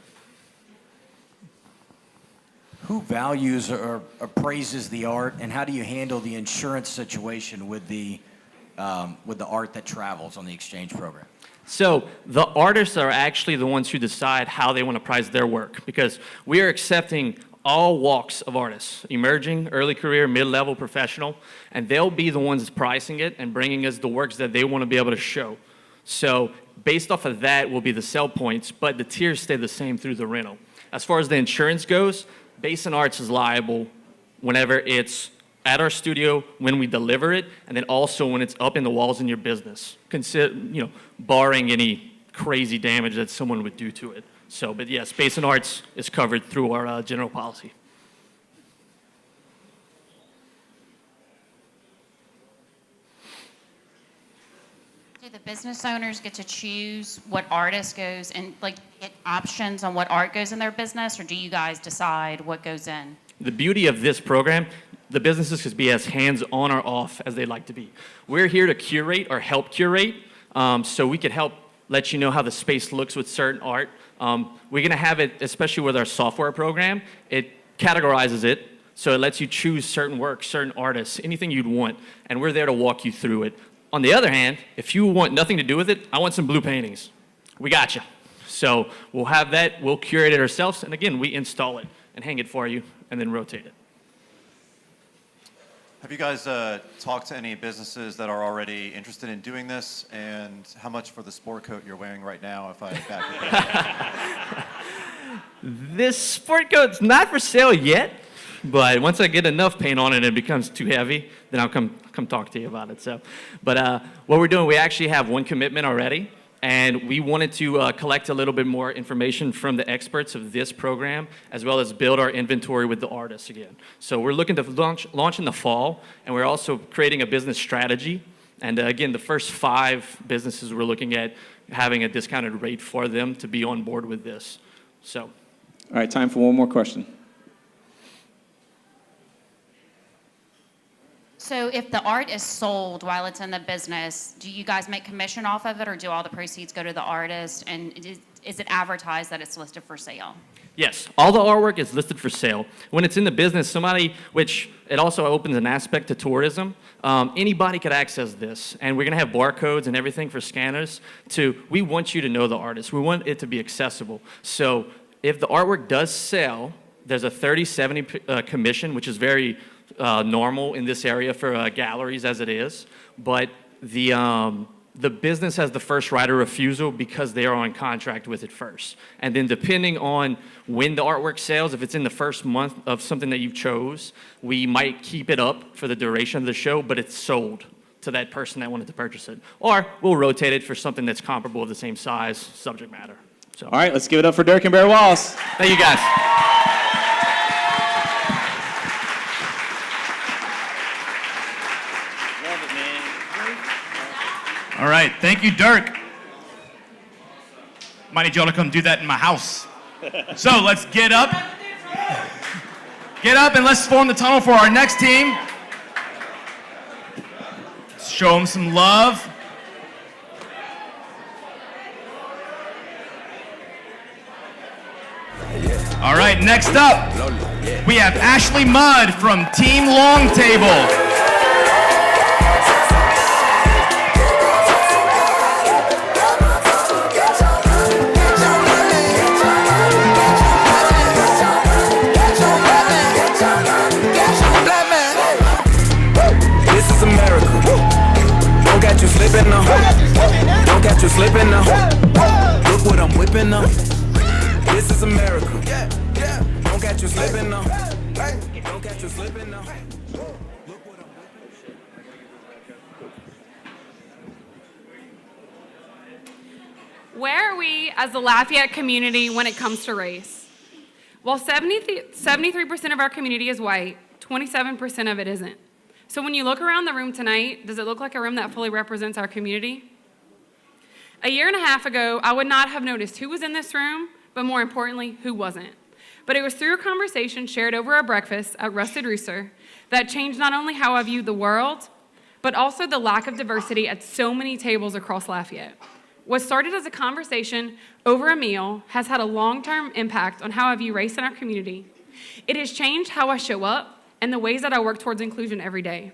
who values or appraises the art, and how do you handle the insurance situation with the art that travels on the exchange program? So the artists are actually the ones who decide how they want to price their work, because we are accepting all walks of artists, emerging, early career, mid-level, professional, and they'll be the ones pricing it and bringing us the works that they want to be able to show. So based off of that will be the sell points, but the tiers stay the same through the rental. As far as the insurance goes, Basin Arts is liable whenever it's at our studio, when we deliver it, and then also when it's up in the walls in your business, barring any crazy damage that someone would do to it. So, but yes, Basin Arts is covered through our general policy. Do the business owners get to choose what artist goes and get options on what art goes in their business, or do you guys decide what goes in? The beauty of this program, the businesses can be as hands-on or off as they like to be. We're here to curate or help curate, so we can help let you know how the space looks with certain art. We're gonna have it, especially with our software program, it categorizes it, so it lets you choose certain works, certain artists, anything you'd want, and we're there to walk you through it. On the other hand, if you want nothing to do with it, I want some blue paintings. We got you. So we'll have that, we'll curate it ourselves, and again, we install it and hang it for you, and then rotate it. Have you guys talked to any businesses that are already interested in doing this? And how much for the sport coat you're wearing right now, if I back it? This sport coat's not for sale yet, but once I get enough paint on it and it becomes too heavy, then I'll come talk to you about it. So, but what we're doing, we actually have one commitment already, and we wanted to collect a little bit more information from the experts of this program, as well as build our inventory with the artists again. So we're looking to launch in the fall, and we're also creating a business strategy. And again, the first 5 businesses we're looking at having a discounted rate for them to be on board with this. So, all right, time for one more question. So if the art is sold while it's in the business, do you guys make commission off of it, or do all the proceeds go to the artist? And is it advertised that it's listed for sale? Yes, all the artwork is listed for sale. When it's in the business, which it also opens an aspect to tourism, anybody could access this. And we're gonna have barcodes and everything for scanners we want you to know the artist. We want it to be accessible. So if the artwork does sell, there's a 30-70 commission, which is very normal in this area for galleries as it is, but the business has the first right of refusal because they are on contract with it first. And then depending on when the artwork sells, if it's in the first month of something that you chose, we might keep it up for the duration of the show, but it's sold to that person that wanted to purchase it. Or we'll rotate it for something that's comparable of the same size, subject matter. So. All right, let's give it up for Dirk and Bare Walls. Thank you, guys. All right, thank you, Dirk. Might need y'all to come do that in my house. So let's get up. Get up and let's form the tunnel for our next team. Show them some love. All right, next up, we have Ashley Mudd from Team Long Table. Slipping now. Don't catch you slipping now. Look what I'm whipping now. This is America. Don't catch you slipping now. Don't catch you slipping now. Where are we as the Lafayette community when it comes to race? While 73% of our community is white, 27% of it isn't. So when you look around the room tonight, does it look like a room that fully represents our community? A year and a half ago, I would not have noticed who was in this room, but more importantly, who wasn't. But it was through a conversation shared over a breakfast at Rusted Rooster that changed not only how I viewed the world, but also the lack of diversity at so many tables across Lafayette. What started as a conversation over a meal has had a long-term impact on how I view race in our community. It has changed how I show up and the ways that I work towards inclusion every day.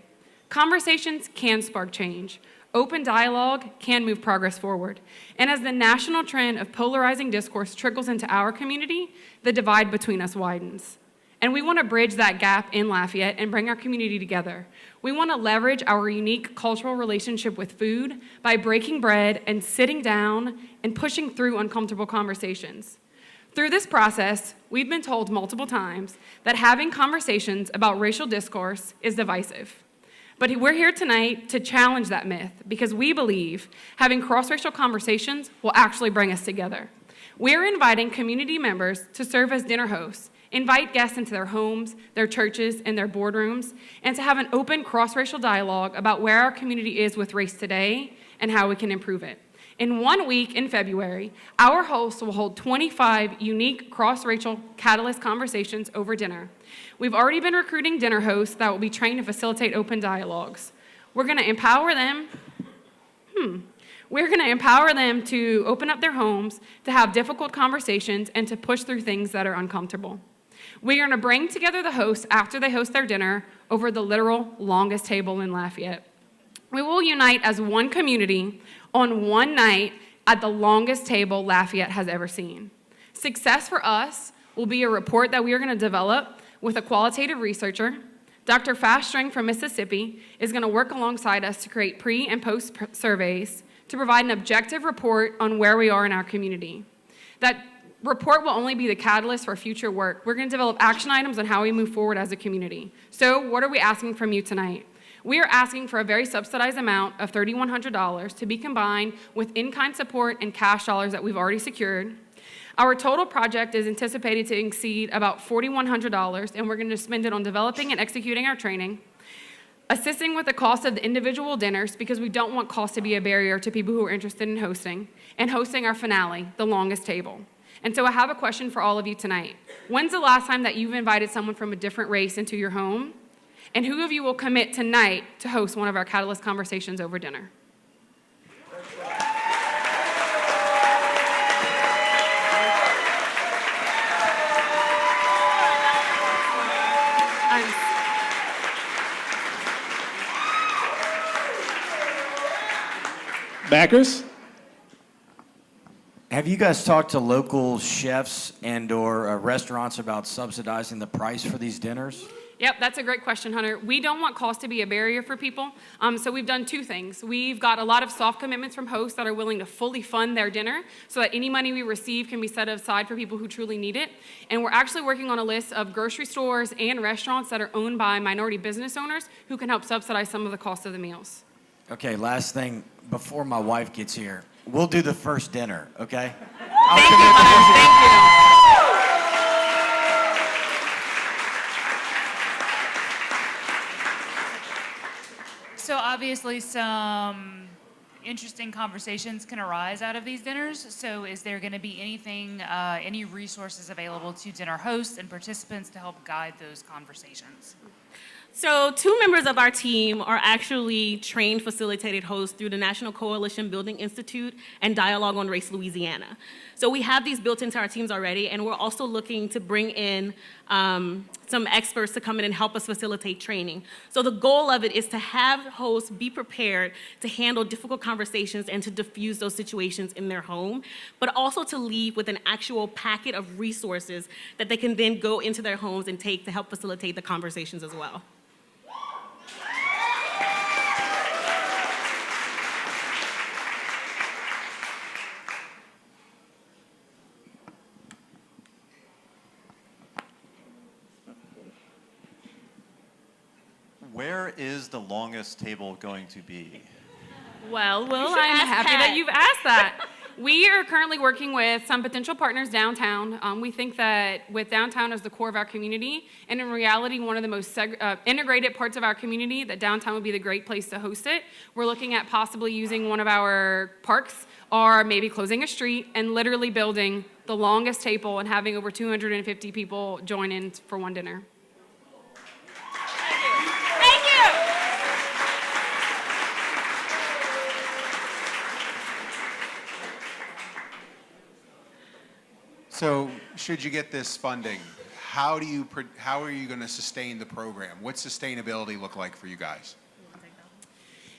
Conversations can spark change. Open dialogue can move progress forward. And as the national trend of polarizing discourse trickles into our community, the divide between us widens. And we want to bridge that gap in Lafayette and bring our community together. We want to leverage our unique cultural relationship with food by breaking bread and sitting down and pushing through uncomfortable conversations. Through this process, we've been told multiple times that having conversations about racial discourse is divisive. But we're here tonight to challenge that myth because we believe having cross-racial conversations will actually bring us together. We're inviting community members to serve as dinner hosts, invite guests into their homes, their churches, and their boardrooms, and to have an open cross-racial dialogue about where our community is with race today and how we can improve it. In 1 week in February, our hosts will hold 25 unique cross-racial catalyst conversations over dinner. We've already been recruiting dinner hosts that will be trained to facilitate open dialogues. We're going to empower them. We're going to empower them to open up their homes, to have difficult conversations, and to push through things that are uncomfortable. We are going to bring together the hosts after they host their dinner over the literal longest table in Lafayette. We will unite as one community on one night at the longest table Lafayette has ever seen. Success for us will be a report that we are going to develop with a qualitative researcher. Dr. Fast String from Mississippi is going to work alongside us to create pre- and post surveys to provide an objective report on where we are in our community. That report will only be the catalyst for future work. We're going to develop action items on how we move forward as a community. So what are we asking from you tonight? We are asking for a very subsidized amount of $3,100 to be combined with in-kind support and cash dollars that we've already secured. Our total project is anticipated to exceed about $4,100, and we're going to spend it on developing and executing our training, assisting with the cost of the individual dinners because we don't want cost to be a barrier to people who are interested in hosting, and hosting our finale, the longest table. And so I have a question for all of you tonight. When's the last time that you've invited someone from a different race into your home? And who of you will commit tonight to host one of our Catalyst conversations over dinner? Backers? Have you guys talked to local chefs and/or restaurants about subsidizing the price for these dinners? Yep, that's a great question, Hunter. We don't want cost to be a barrier for people, so we've done two things. We've got a lot of soft commitments from hosts that are willing to fully fund their dinner so that any money we receive can be set aside for people who truly need it. And we're actually working on a list of grocery stores and restaurants that are owned by minority business owners who can help subsidize some of the cost of the meals. Okay, last thing before my wife gets here. We'll do the first dinner, okay? Thank you, Hunter. Thank you. So obviously some interesting conversations can arise out of these dinners. So is there going to be anything, any resources available to dinner hosts and participants to help guide those conversations? So 2 members of our team are actually trained facilitated hosts through the National Coalition Building Institute and Dialogue on Race Louisiana. So we have these built into our teams already, and we're also looking to bring in some experts to come in and help us facilitate training. So the goal of it is to have hosts be prepared to handle difficult conversations and to diffuse those situations in their home, but also to leave with an actual packet of resources that they can then go into their homes and take to help facilitate the conversations as well. Where is the longest table going to be? Well, You should I'm ask happy Pat. that you've asked that. We are currently working with some potential partners downtown. We think that with downtown as the core of our community, and in reality, one of the most integrated parts of our community, that downtown would be the great place to host it. We're looking at possibly using one of our parks, or maybe closing a street and literally building the longest table and having over 250 people join in for one dinner. Thank you. So, should you get this funding, how are you going to sustain the program? What's sustainability look like for you guys?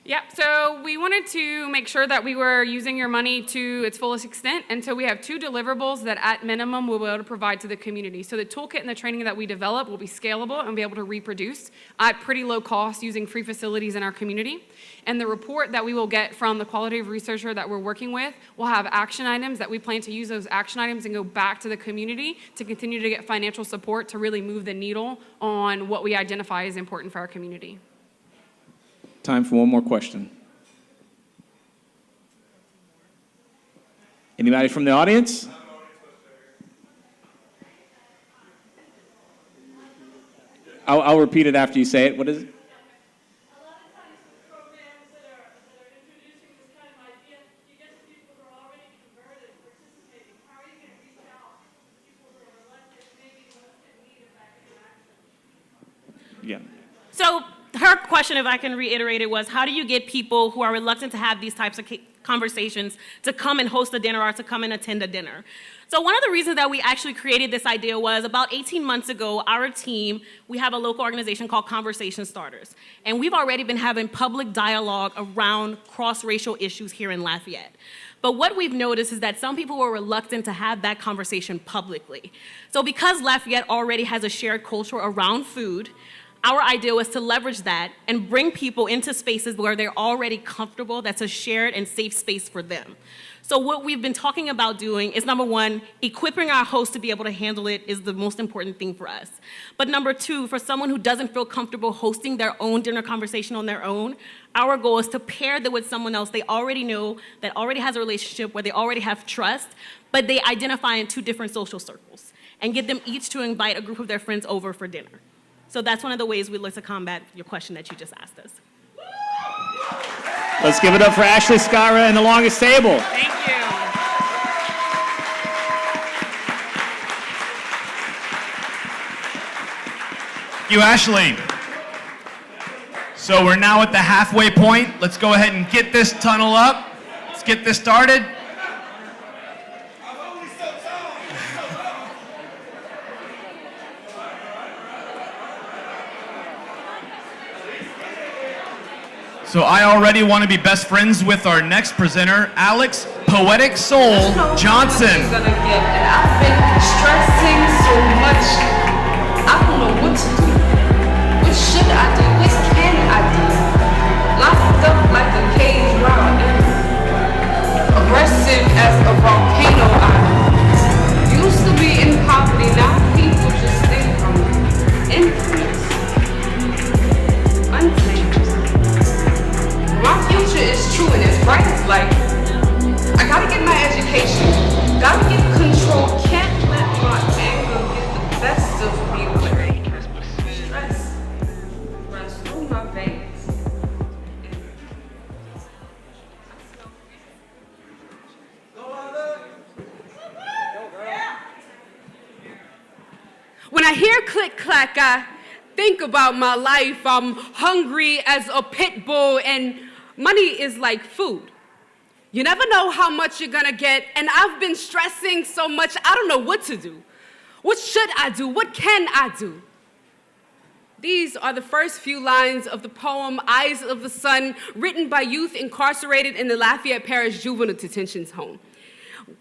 Yeah, so we wanted to make sure that we were using your money to its fullest extent, and so we have 2 deliverables that at minimum we'll be able to provide to the community. So the toolkit and the training that we develop will be scalable and be able to reproduce at pretty low cost using free facilities in our community. And the report that we will get from the qualitative researcher that we're working with will have action items that we plan to use those action items and go back to the community to continue to get financial support to really move the needle on what we identify as important for our community. Time for one more question. Anybody from the audience? I'll repeat it after you say it. What is it? Yeah. So her question, if I can reiterate it, was how do you get people who are reluctant to have these types of conversations to come and host a dinner or to come and attend a dinner? So one of the reasons that we actually created this idea was about 18 months ago, our team, we have a local organization called Conversation Starters. And we've already been having public dialogue around cross-racial issues here in Lafayette. But what we've noticed is that some people were reluctant to have that conversation publicly. So because Lafayette already has a shared culture around food, our idea was to leverage that and bring people into spaces where they're already comfortable, that's a shared and safe space for them. So what we've been talking about doing is, number one, equipping our hosts to be able to handle it is the most important thing for us. But number two, for someone who doesn't feel comfortable hosting their own dinner conversation on their own, our goal is to pair them with someone else they already know, that already has a relationship, where they already have trust, but they identify in 2 different social circles, and get them each to invite a group of their friends over for dinner. So that's one of the ways we look to combat your question that you just asked us. Let's give it up for Ashley Scara and the longest table. Thank you. Thank you, Ashley. So we're now at the halfway point. Let's go ahead and get this tunnel up. Let's get this started. So I already want to be best friends with our next presenter, Alex Poetic Soul Johnson. And I've been stressing so much. I don't know what to do. What should I do? What can I do? Locked up like a cage round. Aggressive as a volcano. I used to be in poverty. Now people just think I'm infamous. Untamed. My future is true and it's bright as light. I gotta get my education, gotta get control, can't let my anger get the best of me. Stress runs through my veins. When I hear click clack, I think about my life. I'm hungry as a pit bull, and money is like food. You never know how much you're gonna get, and I've been stressing so much, I don't know what to do. What should I do? What can I do? These are the first few lines of the poem Eyes of the Sun, written by youth incarcerated in the Lafayette Parish Juvenile Detention Home.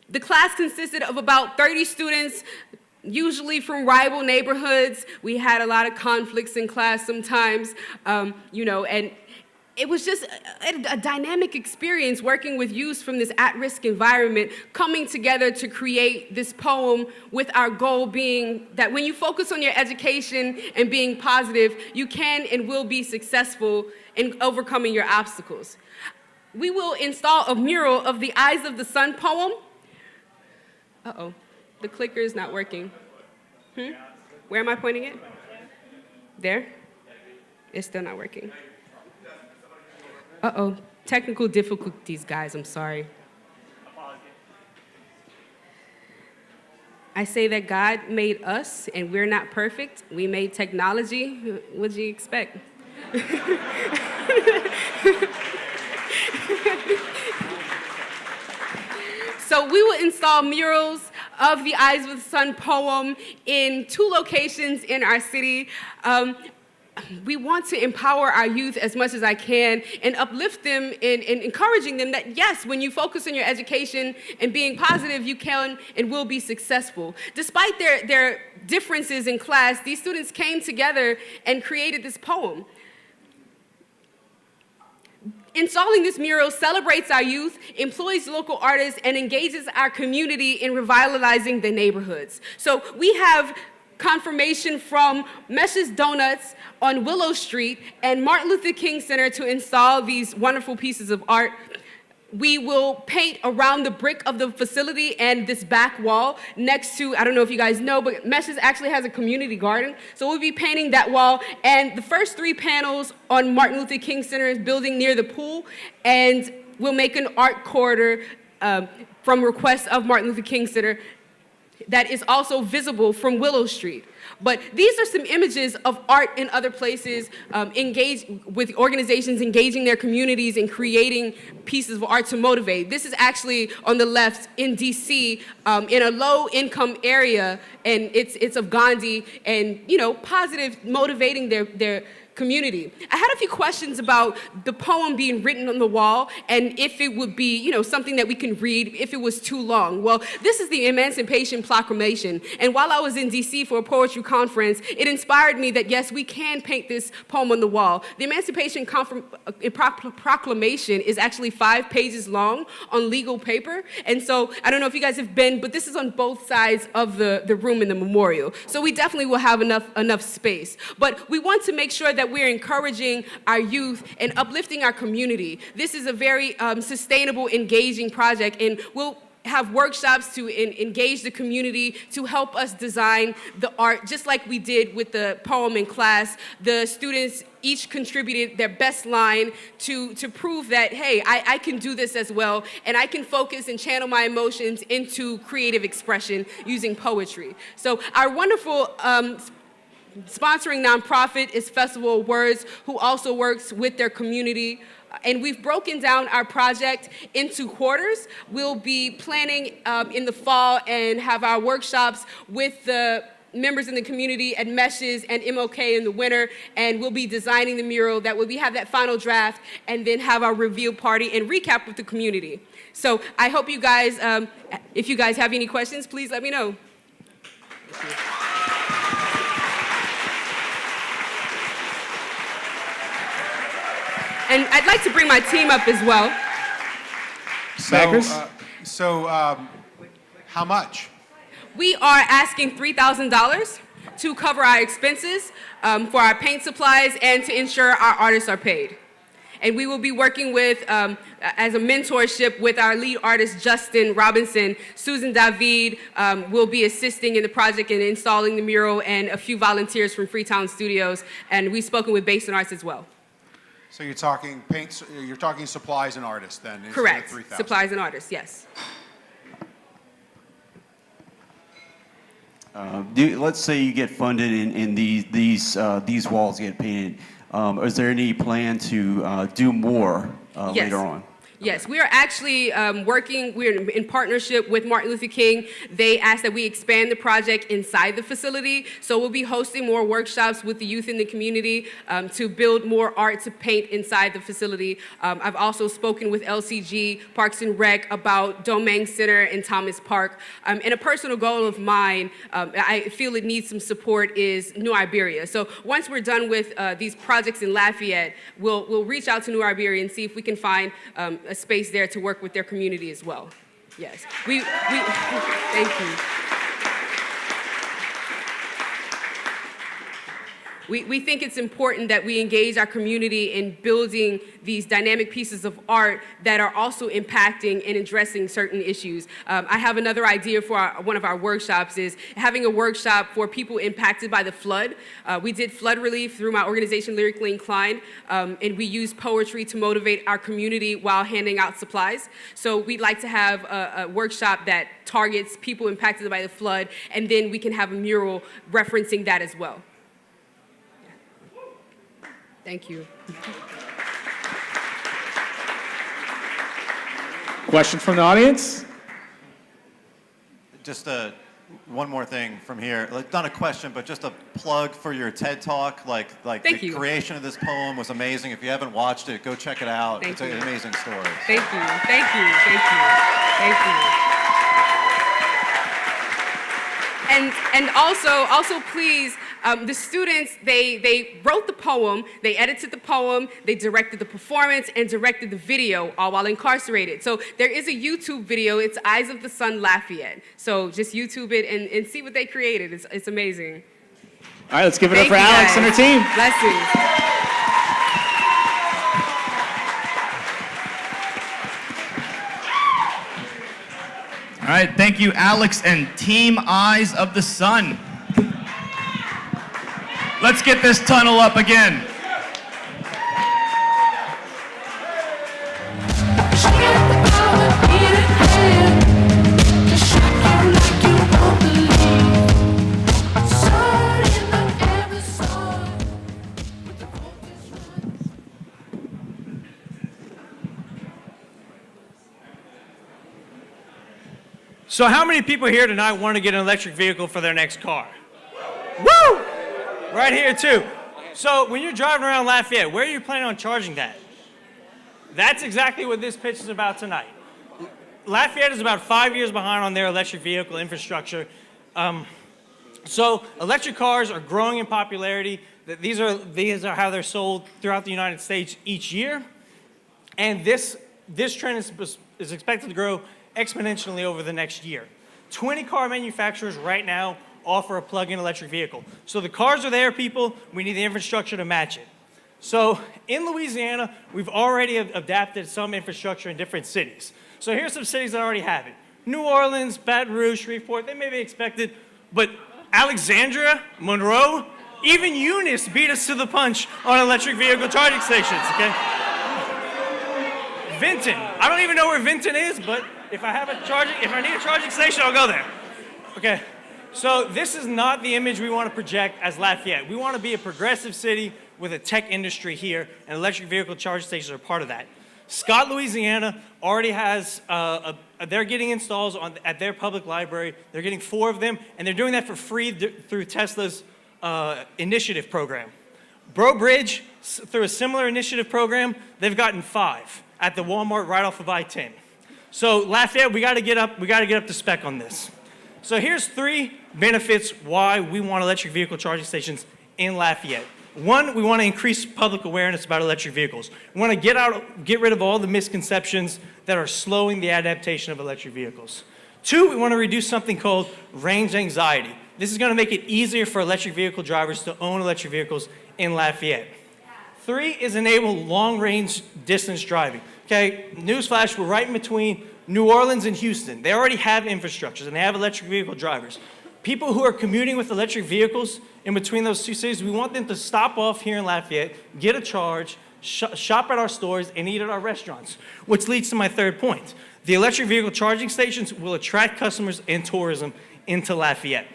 The class consisted of about 30 students, usually from rival neighborhoods. We had a lot of conflicts in class sometimes, and it was just a dynamic experience working with youth from this at-risk environment, coming together to create this poem with our goal being that when you focus on your education and being positive, you can and will be successful in overcoming your obstacles. we will install a mural of the Eyes of the Sun poem. Uh-oh, the clicker is not working. Where am I pointing it? There? It's still not working. Uh-oh, technical difficulties, guys, I'm sorry. I say that God made us, and we're not perfect. We made technology. What'd you expect? So we will install murals of the Eyes of the Sun poem in 2 locations in our city. We want to empower our youth as much as I can and uplift them and encouraging them that, yes, when you focus on your education and being positive, you can and will be successful. Despite their differences in class, these students came together and created this poem. Installing this mural celebrates our youth, employs local artists, and engages our community in revitalizing the neighborhoods. So we have confirmation from Mesh's Donuts on Willow Street and Martin Luther King Center to install these wonderful pieces of art. We will paint around the brick of the facility and this back wall next to, I don't know if you guys know, but Mesh's actually has a community garden. So we'll be painting that wall. And the first 3 panels on Martin Luther King Center's building near the pool. And we'll make an art corridor from request of Martin Luther King Center that is also visible from Willow Street. But these are some images of art in other places, engage with organizations engaging their communities and creating pieces of art to motivate. This is actually on the left in DC, in a low-income area, and it's of Gandhi, and positive, motivating their community. I had a few questions about the poem being written on the wall and if it would be, something that we can read if it was too long. Well, this is the Emancipation Proclamation. And while I was in DC for a poetry conference, it inspired me that yes, we can paint this poem on the wall. The Emancipation Proclamation is actually 5 pages long on legal paper. And so I don't know if you guys have been, but this is on both sides of the room in the memorial. So we definitely will have enough space. But we want to make sure that we're encouraging our youth and uplifting our community. This is a very sustainable, engaging project, and we'll have workshops to engage the community to help us design the art, just like we did with the poem in class. The students each contributed their best line to prove that, hey, I can do this as well, and I can focus and channel my emotions into creative expression using poetry. So our wonderful sponsoring nonprofit is Festival of Words, who also works with their community. And we've broken down our project into quarters. We'll be planning in the fall and have our workshops with the members in the community at Mesh's and MOK in the winter, and we'll be designing the mural that will have that final draft and then have our reveal party and recap with the community. So I hope you guys, if you guys have any questions, please let me know. And I'd like to bring my team up as well. So how much? We are asking $3,000 to cover our expenses for our paint supplies and to ensure our artists are paid. And we will be working with, as a mentorship with our lead artist, Justin Robinson. Susan David will be assisting in the project and installing the mural, and a few volunteers from Freetown Studios. And we've spoken with Basin Arts as well. So you're talking paints, you're talking supplies and artists then? Correct. 3,000. Supplies and artists, yes. Let's say you get funded and these walls get painted. Is there any plan to do more later on? Yes, we are actually we're in partnership with Martin Luther King. They asked that we expand the project inside the facility. So we'll be hosting more workshops with the youth in the community to build more art to paint inside the facility. I've also spoken with LCG, Parks and Rec, about Domain Center and Thomas Park. And a personal goal of mine, I feel it needs some support, is New Iberia. So once we're done with these projects in Lafayette, we'll reach out to New Iberia and see if we can find a space there to work with their community as well. Yes. We thank you. We think it's important that we engage our community in building these dynamic pieces of art that are also impacting and addressing certain issues. I have another idea for one of our workshops is having a workshop for people impacted by the flood. We did flood relief through my organization, Lyrically Inclined, and we use poetry to motivate our community while handing out supplies. So we'd like to have a workshop that targets people impacted by the flood, and then we can have a mural referencing that as well. Thank you. Question from the audience? Just one more thing from here. Like, not a question, but just a plug for your TED Talk. Like Thank the you. creation of this poem was amazing. If you haven't watched it, go check it out. Thank It's you. an amazing story. Thank you. Thank you. Thank you. Thank you. And also please, the students, they wrote the poem, they edited the poem, they directed the performance, and directed the video, all while incarcerated. So there is a YouTube video, it's Eyes of the Sun Lafayette. So just YouTube it and see what they created. It's amazing. All right, let's give it up Thank for you, Alex guys. and her team. Blessings. All right, thank you, Alex and Team Eyes of the Sun. Let's get this tunnel up again. So how many people here tonight want to get an electric vehicle for their next car? Woo! Right here too. So when you're driving around Lafayette, where are you planning on charging that? That's exactly what this pitch is about tonight. Lafayette is about 5 years behind on their electric vehicle infrastructure. So electric cars are growing in popularity. These are how they're sold throughout the United States each year. And this trend is expected to grow exponentially over the next year. 20 car manufacturers right now offer a plug-in electric vehicle. So the cars are there, people. We need the infrastructure to match it. So in Louisiana, we've already adapted some infrastructure in different cities. So here's some cities that already have it. New Orleans, Baton Rouge, Shreveport, they may be expected, but Alexandria, Monroe, even Eunice beat us to the punch on electric vehicle charging stations, okay? Vinton, I don't even know where Vinton is, but if I need a charging station, I'll go there. Okay, so this is not the image we want to project as Lafayette. We want to be a progressive city with a tech industry here, and electric vehicle charging stations are part of that. Scott, Louisiana already has, they're getting installs at their public library. They're getting 4 of them, and they're doing that for free through Tesla's initiative program. Breaux Bridge, through a similar initiative program, they've gotten 5 at the Walmart right off of I-10. So Lafayette, we got to get up to spec on this. So here's 3 benefits why we want electric vehicle charging stations in Lafayette. 1, we want to increase public awareness about electric vehicles. We want to get rid of all the misconceptions that are slowing the adaptation of electric vehicles. 2, we want to reduce something called range anxiety. This is going to make it easier for electric vehicle drivers to own electric vehicles in Lafayette. 3 is enable long-range distance driving. Okay, newsflash, we're right in between New Orleans and Houston. They already have infrastructures and they have electric vehicle drivers. People who are commuting with electric vehicles in between those 2 cities, we want them to stop off here in Lafayette, get a charge, shop at our stores, and eat at our restaurants, which leads to my 3rd point. The electric vehicle charging stations will attract customers and tourism into Lafayette.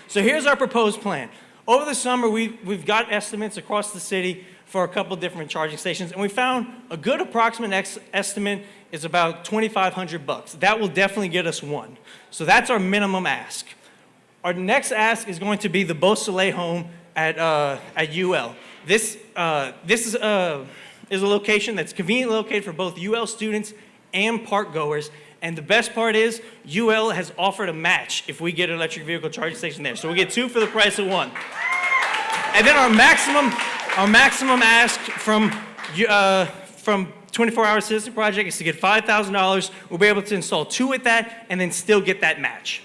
So here's our proposed plan. Over the summer, we've got estimates across the city for a couple different charging stations, and we found a good approximate estimate is about $2,500. That will definitely get us 1. So that's our minimum ask. Our next ask is going to be the Beau Soleil home at UL. This is a location that's conveniently located for both UL students and park goers. And the best part is UL has offered a match if we get an electric vehicle charging station there. So we get 2 for the price of 1. And then our maximum ask from 24 Hour Citizen Project is to get $5,000. We'll be able to install 2 at that and then still get that match.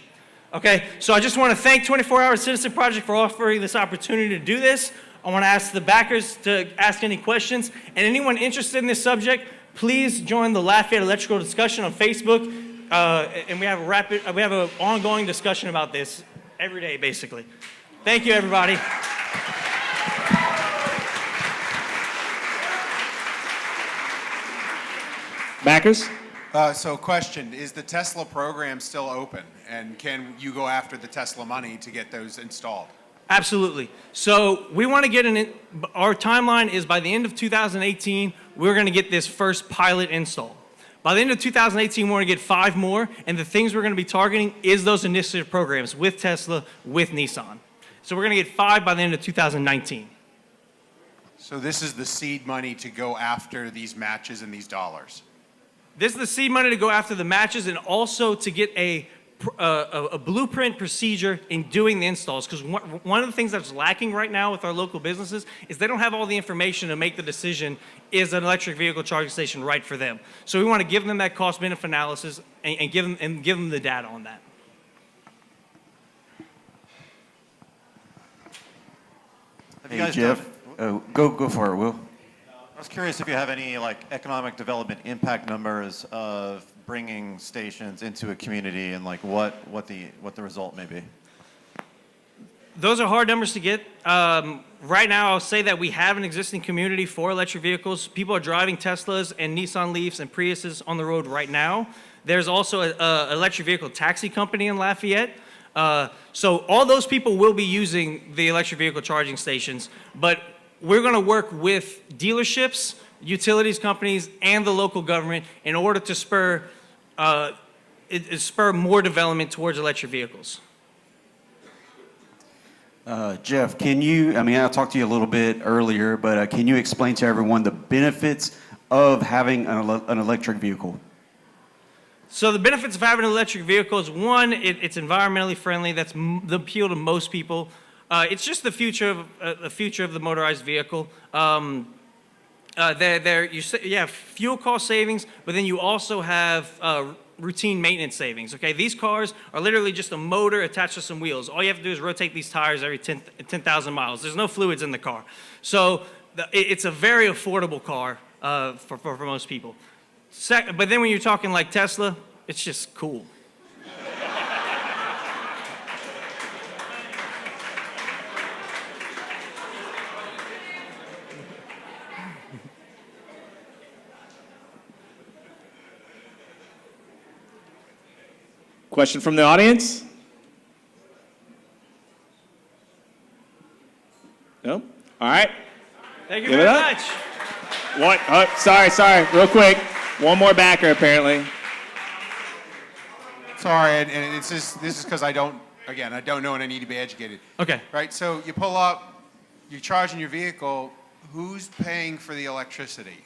Okay, so I just want to thank 24 Hour Citizen Project for offering this opportunity to do this. I want to ask the backers to ask any questions, and anyone interested in this subject, please join the Lafayette Electrical discussion on Facebook, and we have an ongoing discussion about this every day, basically. Thank you, everybody. Backers? So question, is the Tesla program still open? And can you go after the Tesla money to get those installed? Absolutely. So we want to get our timeline is by the end of 2018, we're going to get this first pilot installed. By the end of 2018, we're going to get 5 more, and the things we're going to be targeting is those initiative programs with Tesla, with Nissan. So we're going to get 5 by the end of 2019. So this is the seed money to go after these matches and these dollars? This is the seed money to go after the matches and also to get a blueprint procedure in doing the installs. Because one of the things that's lacking right now with our local businesses is they don't have all the information to make the decision, is an electric vehicle charging station right for them? So we want to give them that cost-benefit analysis and give them the data on that. Hey, Jeff, go for it, Will. I was curious if you have any like economic development impact numbers of bringing stations into a community and like what the result may be. Those are hard numbers to get. Right now, I'll say that we have an existing community for electric vehicles. People are driving Teslas and Nissan Leafs and Priuses on the road right now. There's also an electric vehicle taxi company in Lafayette. So all those people will be using the electric vehicle charging stations, but we're going to work with dealerships, utilities companies, and the local government in order to spur more development towards electric vehicles. Jeff, I talked to you a little bit earlier, but can you explain to everyone the benefits of having an electric vehicle? So the benefits of having an electric vehicle is, one, it's environmentally friendly. That's the appeal to most people. It's just the future of the motorized vehicle. You have fuel cost savings, but then you also have routine maintenance savings. Okay, these cars are literally just a motor attached to some wheels. All you have to do is rotate these tires every 10,000 miles. There's no fluids in the car, so it's a very affordable car for most people. But then when you're talking like Tesla, it's just cool. Question from the audience? No? All right. Thank you Give it very up. much. What? Oh, sorry. Real quick. One more backer, apparently. Sorry, and this is because I don't know and I need to be educated. Okay. Right, so you pull up, you're charging your vehicle, who's paying for the electricity?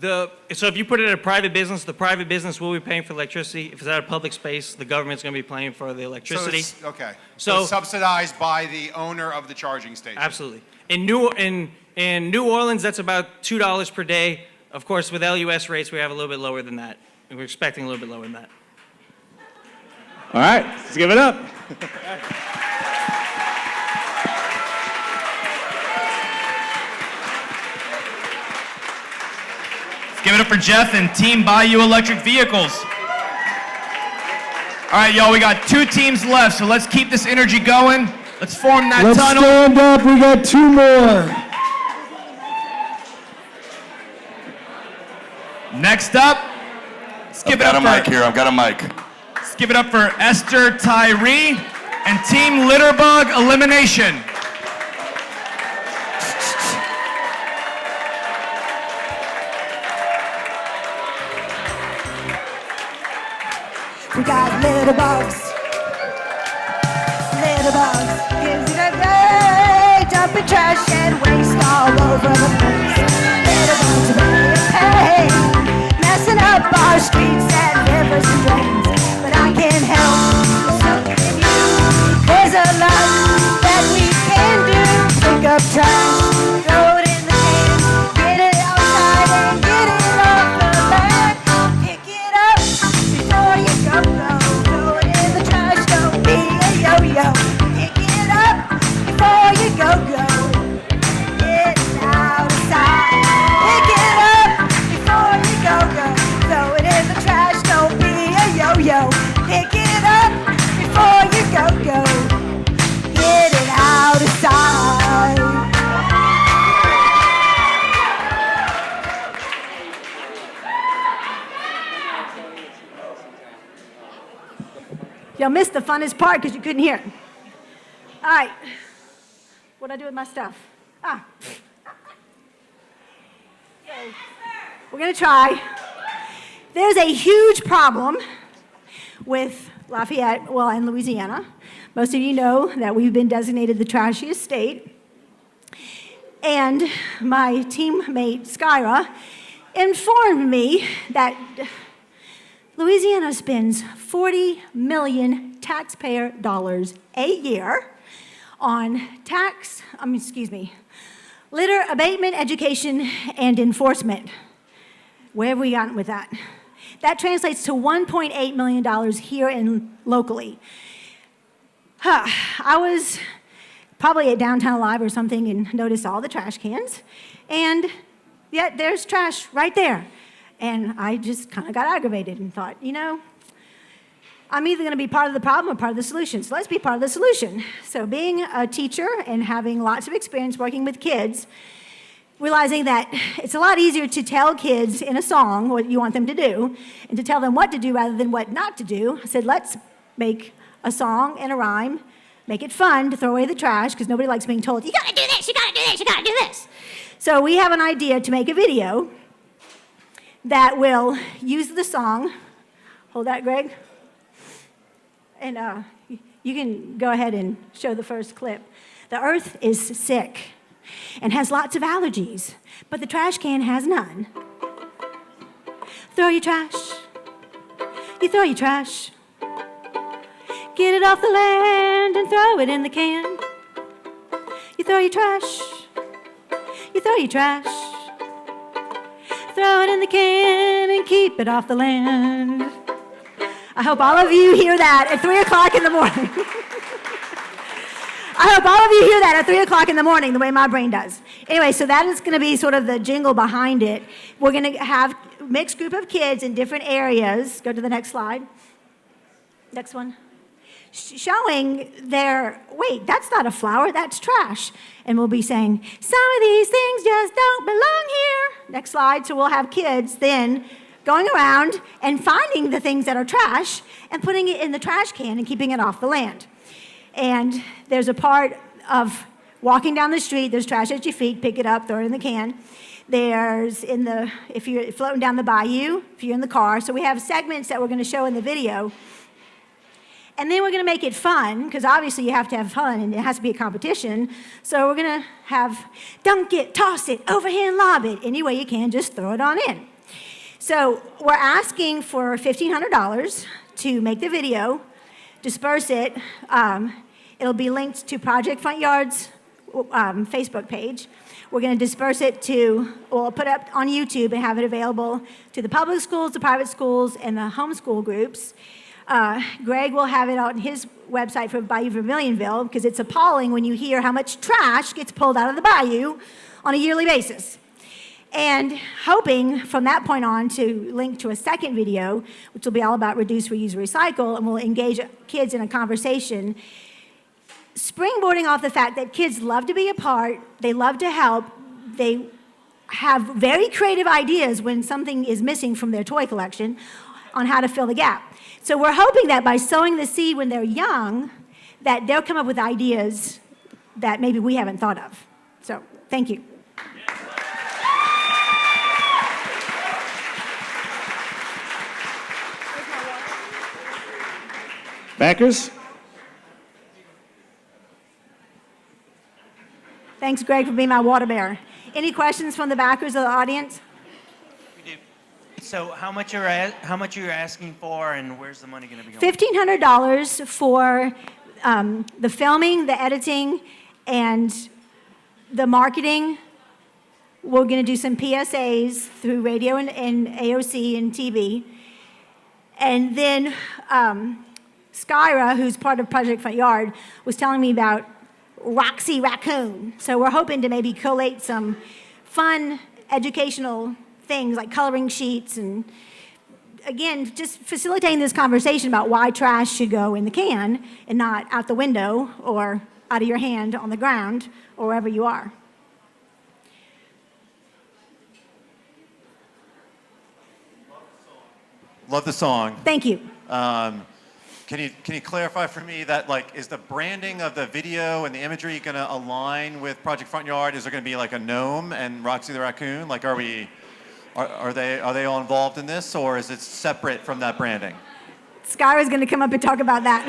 So if you put it at a private business, the private business will be paying for electricity. If it's at a public space, the government's going to be paying for the electricity. So it's subsidized by the owner of the charging station. Absolutely. In New Orleans, that's about $2 per day. Of course, with LUS rates, we have a little bit lower than that. And we're expecting a little bit lower than that. All right, let's give it up. Give it up for Jeff and Team Bayou Electric Vehicles. All right, y'all, we got 2 teams left, so let's keep this energy going. Let's form that Let's tunnel. stand up. We got 2 more. Next up, I've got a mic. Let's give it up for Esther Tyree and Team Litterbug Elimination. We got litterbugs, gives it a day, dumping trash and waste all over the place. Litterbugs are very pain, messing up our streets and rivers and drains. But I can't help something new. There's a lot that we can do. Pick up trash, throw it in the can, get it outside and get it off the land. Pick it up before you go. Throw it in the trash, don't be Y'all missed the funnest part because you couldn't hear it. All right. What'd I do with my stuff? So, we're going to try. There's a huge problem with Lafayette, well, in Louisiana. Most of you know that we've been designated the trashiest state. And my teammate, Skyra, informed me that Louisiana spends $40 million taxpayer dollars a year on litter abatement, education, and enforcement. Where have we gotten with that? That translates to $1.8 million here locally. I was probably at Downtown Live or something and noticed all the trash cans, and yet there's trash right there. And I just kind of got aggravated and thought, I'm either going to be part of the problem or part of the solution. So let's be part of the solution. So being a teacher and having lots of experience working with kids, realizing that it's a lot easier to tell kids in a song what you want them to do and to tell them what to do rather than what not to do, I said, let's make a song and a rhyme, make it fun to throw away the trash because nobody likes being told, you got to do this, you got to do this, you got to do this. So we have an idea to make a video that will use the song. Hold that, Greg. And you can go ahead and show the first clip. The earth is sick and has lots of allergies, but the trash can has none. Throw your trash. You throw your trash. Get it off the land and throw it in the can. You throw your trash. You throw your trash. Throw it in the can and keep it off the land. I hope all of you hear that at 3 o'clock in the morning. I hope all of you hear that at 3 o'clock in the morning, the way my brain does. Anyway, so that is going to be sort of the jingle behind it. We're going to have a mixed group of kids in different areas. Go to the next slide. Next one. Showing wait, that's not a flower, that's trash. And we'll be saying, some of these things just don't belong here. Next slide. So we'll have kids then going around and finding the things that are trash and putting it in the trash can and keeping it off the land. And there's a part of walking down the street, there's trash at your feet, pick it up, throw it in the can. There's if you're floating down the bayou, if you're in the car. So we have segments that we're going to show in the video. And then we're going to make it fun, because obviously you have to have fun and it has to be a competition. So we're going to have dunk it, toss it, overhand lob it. Any way you can, just throw it on in. So we're asking for $1,500 to make the video, disperse it. It'll be linked to Project Front Yard's Facebook page. We're going to disperse it we'll put it up on YouTube and have it available to the public schools, the private schools, and the homeschool groups. Greg will have it on his website for Bayou Vermilionville, because it's appalling when you hear how much trash gets pulled out of the bayou on a yearly basis. And hoping from that point on to link to a second video, which will be all about reduce, reuse, recycle, and will engage kids in a conversation, springboarding off the fact that kids love to be a part, they love to help, they have very creative ideas when something is missing from their toy collection on how to fill the gap. So we're hoping that by sowing the seed when they're young, that they'll come up with ideas that maybe we haven't thought of. So, thank you. Backers? Thanks, Greg, for being my water bearer. Any questions from the backers of the audience? So how much you're asking for, and where's the money going to be going? $1,500 for the filming, the editing, and the marketing. We're going to do some PSAs through radio and AOC and TV. And then Skyra, who's part of Project Front Yard, was telling me about Roxy Raccoon. So we're hoping to maybe collate some fun educational things like coloring sheets and, again, just facilitating this conversation about why trash should go in the can and not out the window or out of your hand on the ground or wherever you are. Love the song. Thank you. Can you clarify for me that, like, is the branding of the video and the imagery going to align with Project Front Yard? Is there going to be like a gnome and Roxy the raccoon? Like, are they all involved in this, or is it separate from that branding? Skyra's going to come up and talk about that.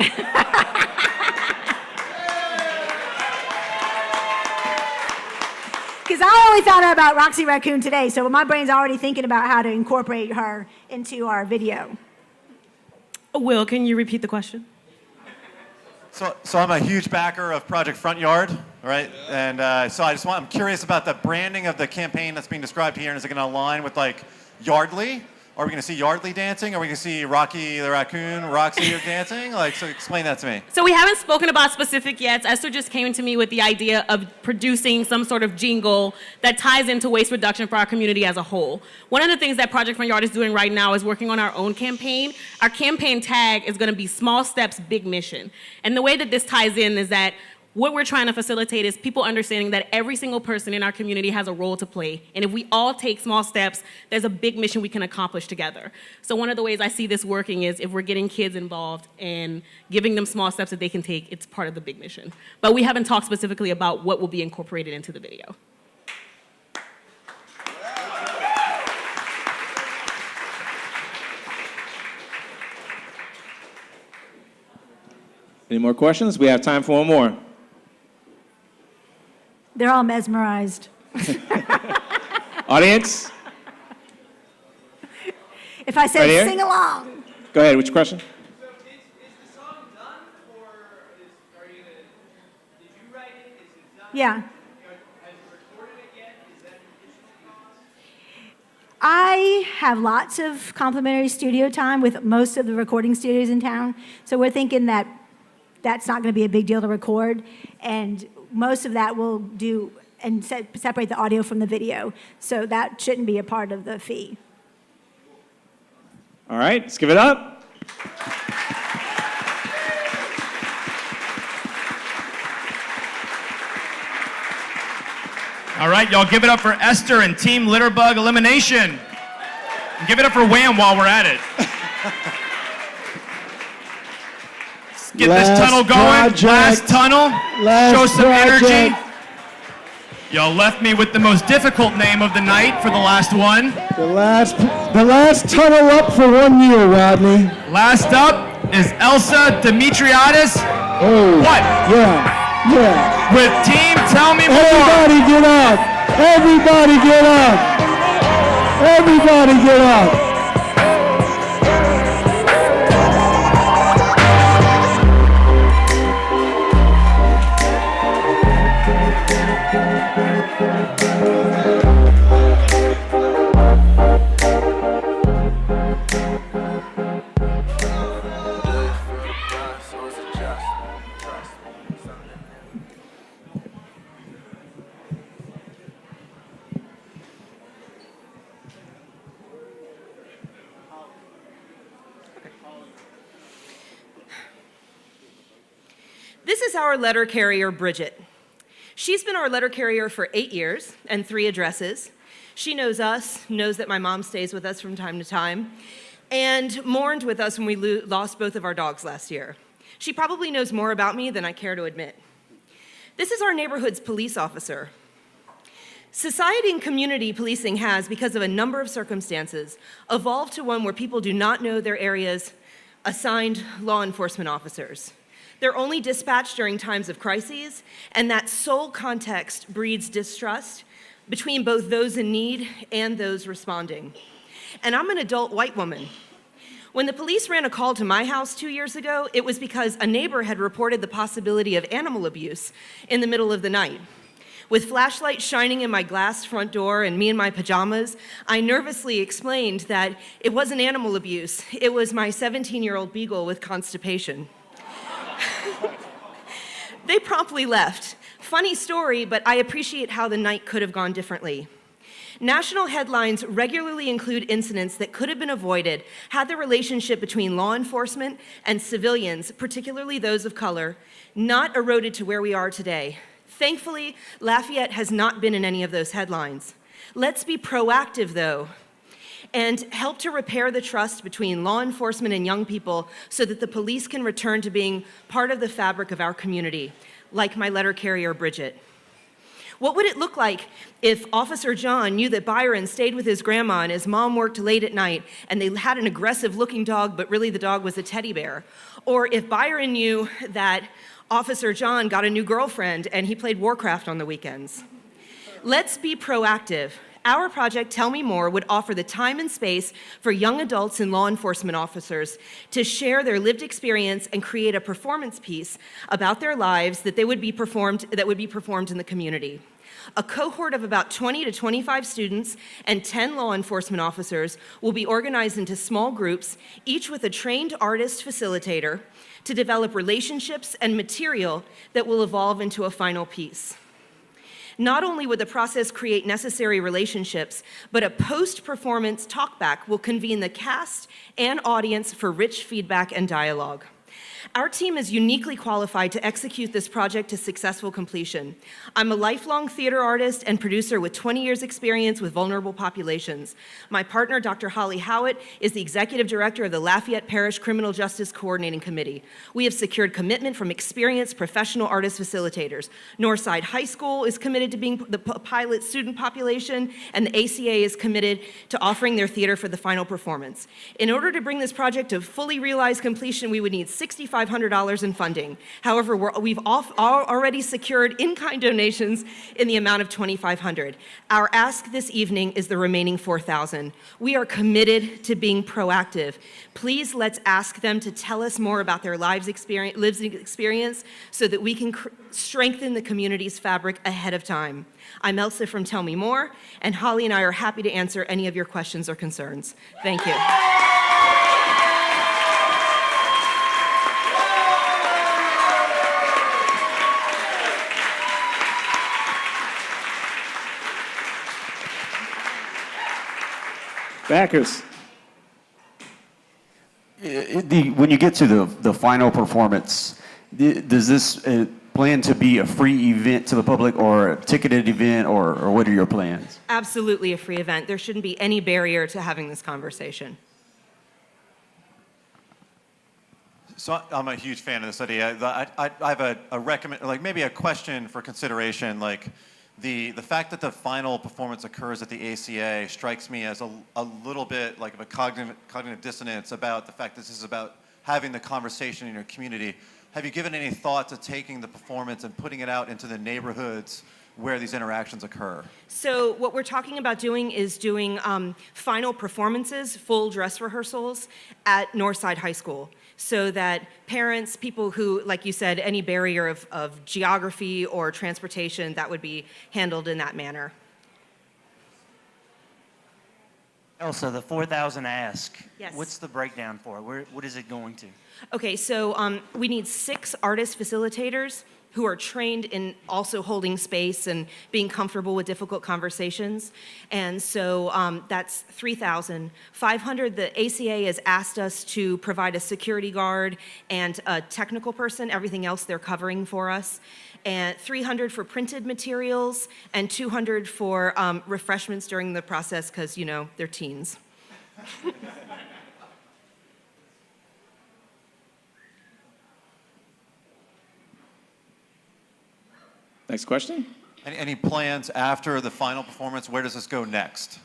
Because I only found out about Roxy Raccoon today, so my brain's already thinking about how to incorporate her into our video. Will, can you repeat the question? So I'm a huge backer of Project Front Yard, right? And so I'm curious about the branding of the campaign that's being described here, and is it going to align with like Yardley? Are we going to see Yardley dancing? Are we going to see Rocky the raccoon, Roxy dancing? Like, so explain that to me. So we haven't spoken about specific yet. Esther just came to me with the idea of producing some sort of jingle that ties into waste reduction for our community as a whole. One of the things that Project Front Yard is doing right now is working on our own campaign. Our campaign tag is going to be Small Steps, Big Mission. And the way that this ties in is that what we're trying to facilitate is people understanding that every single person in our community has a role to play. And if we all take small steps, there's a big mission we can accomplish together. So one of the ways I see this working is if we're getting kids involved and giving them small steps that they can take, it's part of the big mission. But we haven't talked specifically about what will be incorporated into the video. Any more questions? We have time for one more. They're all mesmerized. Audience? If I said Right here? sing along. Go ahead, which question? Yeah. I have lots of complimentary studio time with most of the recording studios in town, so we're thinking that that's not going to be a big deal to record, and most of that will do and separate the audio from the video, so that shouldn't be a part of the fee. All right, let's give it up. All right, y'all give it up for Esther and Team Litterbug Elimination. And give it up for Wham while we're at it. Let's get this tunnel going. Last tunnel. Show some energy. Y'all left me with the most difficult name of the night for the last one. The last tunnel up for 1 year, Rodney. Last up is Elsa Dimitriadis. Oh. What? Yeah. With Team Tell Me More. Everybody get up. Everybody get up. Everybody get up. This is our letter carrier, Bridget. She's been our letter carrier for 8 years and 3 addresses. She knows us, knows that my mom stays with us from time to time, and mourned with us when we lost both of our dogs last year. She probably knows more about me than I care to admit. This is our neighborhood's police officer. Society and community policing has, because of a number of circumstances, evolved to one where people do not know their area's assigned law enforcement officers. They're only dispatched during times of crises, and that sole context breeds distrust between both those in need and those responding. And I'm an adult white woman. When the police ran a call to my house 2 years ago, it was because a neighbor had reported the possibility of animal abuse in the middle of the night. With flashlights shining in my glass front door and me in my pajamas, I nervously explained that it wasn't animal abuse, it was my 17-year-old beagle with constipation. They promptly left. Funny story, but I appreciate how the night could have gone differently. National headlines regularly include incidents that could have been avoided had the relationship between law enforcement and civilians, particularly those of color, not eroded to where we are today. Thankfully, Lafayette has not been in any of those headlines. Let's be proactive, though. and help to repair the trust between law enforcement and young people so that the police can return to being part of the fabric of our community, like my letter carrier, Bridget. What would it look like if Officer John knew that Byron stayed with his grandma and his mom worked late at night and they had an aggressive-looking dog, but really the dog was a teddy bear? Or if Byron knew that Officer John got a new girlfriend and he played Warcraft on the weekends? Let's be proactive. Our project, Tell Me More, would offer the time and space for young adults and law enforcement officers to share their lived experience and create a performance piece about their lives that would be performed in the community. A cohort of about 20 to 25 students and 10 law enforcement officers will be organized into small groups, each with a trained artist facilitator, to develop relationships and material that will evolve into a final piece. Not only would the process create necessary relationships, but a post-performance talkback will convene the cast and audience for rich feedback and dialogue. Our team is uniquely qualified to execute this project to successful completion. I'm a lifelong theater artist and producer with 20 years experience with vulnerable populations. My partner, Dr. Holly Howitt, is the executive director of the Lafayette Parish Criminal Justice Coordinating Committee. We have secured commitment from experienced professional artist facilitators. Northside High School is committed to being the pilot student population, and the ACA is committed to offering their theater for the final performance. In order to bring this project to fully realized completion, we would need $6,500 in funding. However, we've already secured in-kind donations in the amount of $2,500. Our ask this evening is the remaining $4,000. We are committed to being proactive. Please let's ask them to tell us more about their lived experience so that we can strengthen the community's fabric ahead of time. I'm Elsa from Tell Me More, and Holly and I are happy to answer any of your questions or concerns. Thank you. Backers. When you get to the final performance, does this plan to be a free event to the public or a ticketed event, or what are your plans? Absolutely a free event. There shouldn't be any barrier to having this conversation. So I'm a huge fan of this idea. I have a recommend, like maybe a question for consideration. Like the fact that the final performance occurs at the ACA strikes me as a little bit like of a cognitive dissonance about the fact that this is about having the conversation in your community. Have you given any thought to taking the performance and putting it out into the neighborhoods where these interactions occur? So what we're talking about doing is doing final performances, full dress rehearsals at Northside High School, so that parents, people who, like you said, any barrier of geography or transportation, that would be handled in that manner. Elsa, the 4,000 ask. Yes. What's the breakdown for it? What is it going to? Okay, so we need 6 artist facilitators who are trained in also holding space and being comfortable with difficult conversations. And so that's 3,000. 500, the ACA has asked us to provide a security guard and a technical person. Everything else they're covering for us. And 300 for printed materials and 200 for refreshments during the process because, you know, they're teens. Next question. Any plans after the final performance? Where does this go next?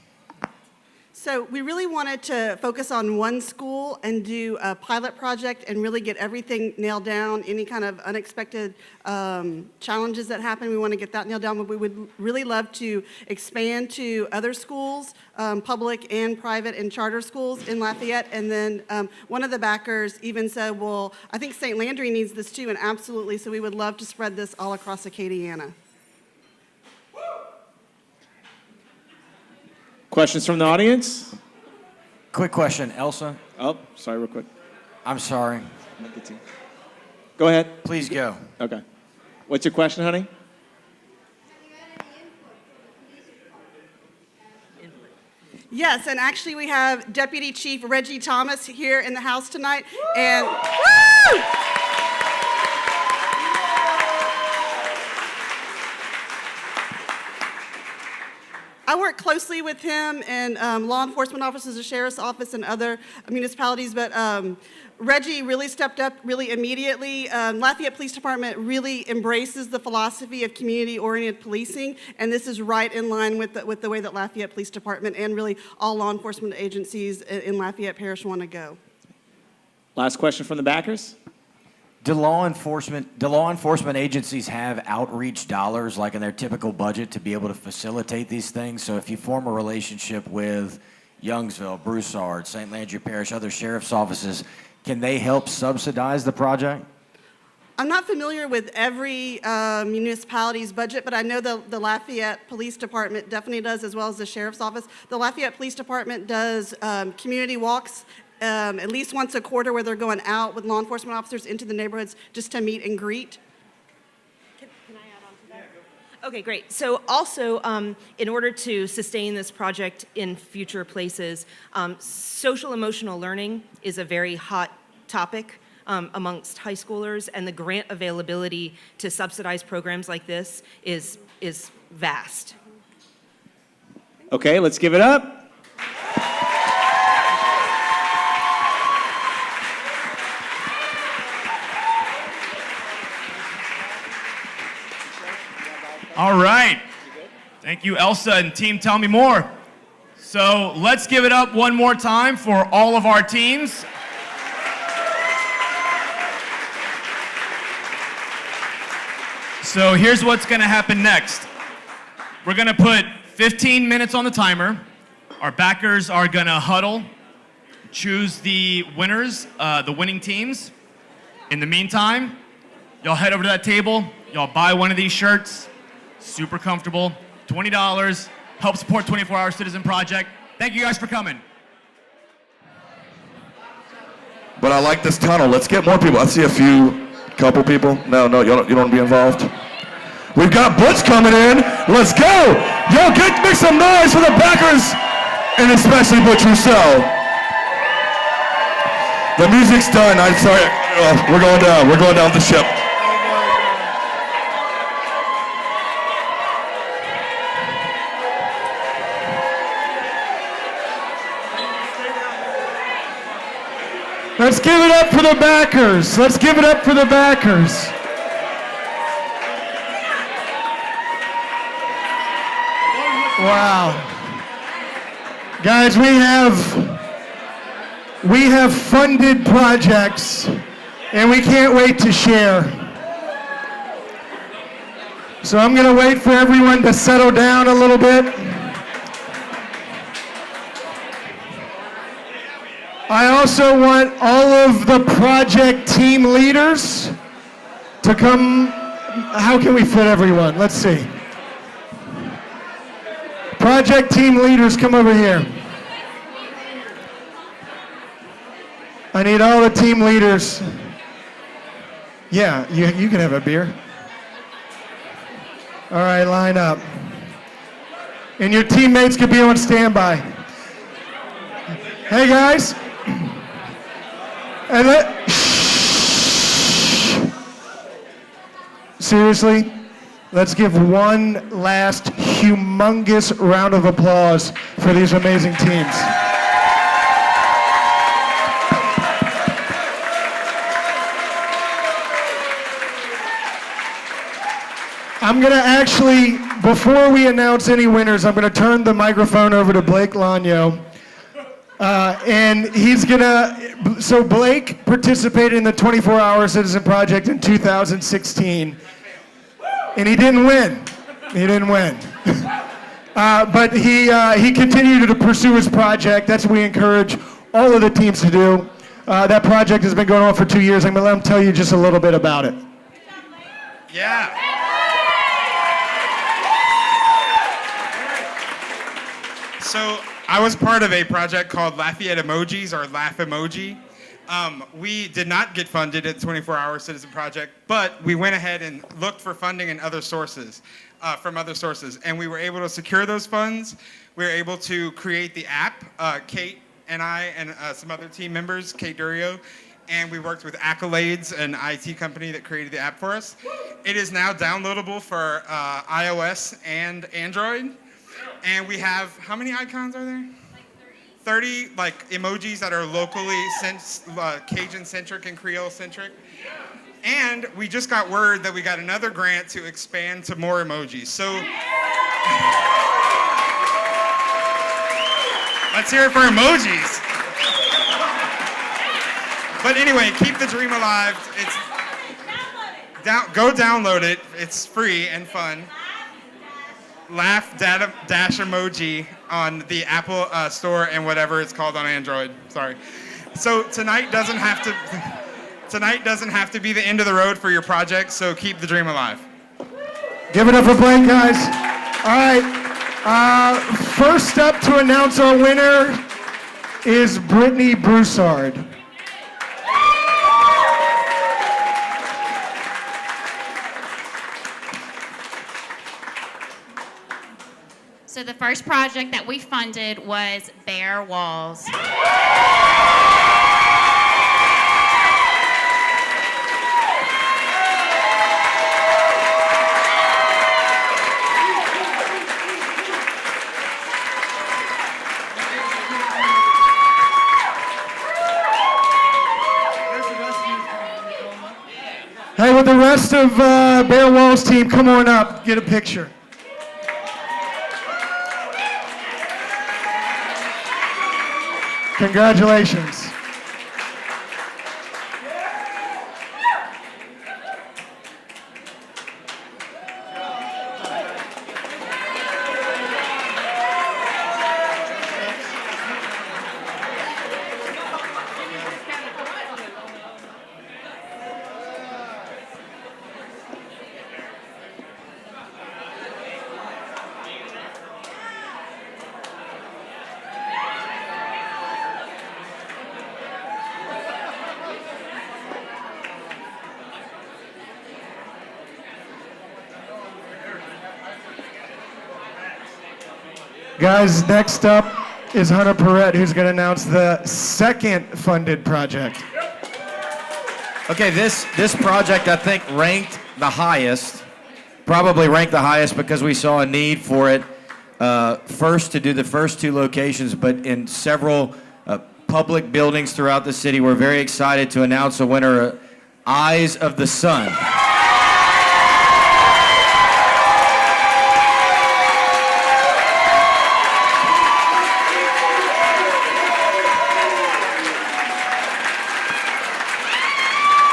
So we really wanted to focus on one school and do a pilot project and really get everything nailed down. Any kind of unexpected challenges that happen, we want to get that nailed down. But we would really love to expand to other schools, public and private and charter schools in Lafayette. And then one of the backers even said, well, I think St. Landry needs this too, and absolutely. So we would love to spread this all across Acadiana. Questions from the audience? Quick question, Elsa. Oh, sorry, real quick. I'm sorry. Go ahead. Please go. Okay. What's your question, honey? Yes, and actually we have Deputy Chief Reggie Thomas here in the house tonight. And I work closely with him and law enforcement officers, the sheriff's office, and other municipalities, but Reggie really stepped up really immediately. Lafayette Police Department really embraces the philosophy of community-oriented policing, and this is right in line with the way that Lafayette Police Department and really all law enforcement agencies in Lafayette Parish want to go. Last question from the backers. Do law enforcement agencies have outreach dollars like in their typical budget to be able to facilitate these things? So if you form a relationship with Youngsville, Broussard, St. Landry Parish, other sheriff's offices, can they help subsidize the project? I'm not familiar with every municipality's budget, but I know the Lafayette Police Department definitely does, as well as the Sheriff's Office. The Lafayette Police Department does community walks at least once a quarter where they're going out with law enforcement officers into the neighborhoods just to meet and greet. Can I add on to that? Okay, great. So also, in order to sustain this project in future places, social emotional learning is a very hot topic amongst high schoolers, and the grant availability to subsidize programs like this is vast. Okay, let's give it up. All right. Thank you, Elsa and team Tell Me More. So let's give it up one more time for all of our teams. So here's what's going to happen next. We're going to put 15 minutes on the timer. Our backers are going to huddle, choose the winners, the winning teams. In the meantime, y'all head over to that table. Y'all buy one of these shirts. Super comfortable. $20. Help support 24-Hour Citizen Project. Thank you guys for coming. But I like this tunnel. Let's get more people. I see a couple people. No, you don't want to be involved. We've got Butch coming in. Let's go. Yo, make some noise for the backers, and especially Butch Roussel. The music's done. I'm sorry. We're going down. We're going down the ship. Let's give it up for the backers. Let's give it up for the backers. Wow. Guys, we have funded projects, and we can't wait to share. So I'm going to wait for everyone to settle down a little bit. I also want all of the project team leaders to come. How can we fit everyone? Let's see. Project team leaders, come over here. I need all the team leaders. Yeah, you can have a beer. All right, line up. And your teammates could be on standby. Hey guys. And seriously, let's give one last humongous round of applause for these amazing teams. I'm going to actually, before we announce any winners, I'm going to turn the microphone over to Blake Lanyo. And he's so Blake participated in the 24-Hour Citizen Project in 2016, and he didn't win. But he continued to pursue his project. That's what we encourage all of the teams to do. That project has been going on for 2 years. I'm going to let him tell you just a little bit about it. Yeah. So I was part of a project called Lafayette Emojis, or Laugh Emoji. We did not get funded at 24-Hour Citizen Project, but we went ahead and looked for funding in other sources, from other sources, and we were able to secure those funds. We were able to create the app, Kate and I and some other team members, Kate Durio, and we worked with Accolades, an IT company that created the app for us. It is now downloadable for iOS and Android. And we have, how many icons are there? 30 like emojis that are locally Cajun-centric and Creole-centric. And we just got word that we got another grant to expand to more emojis. So let's hear it for emojis. But anyway, keep the dream alive. Go download it. It's free and fun. Laugh dash emoji on the Apple Store and whatever it's called on Android. Sorry. So tonight doesn't have to be the end of the road for your project, so keep the dream alive. Give it up for Blake, guys. All right. First up to announce our winner is Brittany Broussard. So the first project that we funded was Bare Walls. Hey, with the rest of Bare Walls team, come on up, get a picture. Congratulations. Guys, next up is Hunter Perrette, who's going to announce the second funded project. Okay, this project I think ranked the highest, probably ranked the highest because we saw a need for it first to do the first two locations, but in several public buildings throughout the city. We're very excited to announce a winner, Eyes of the Sun.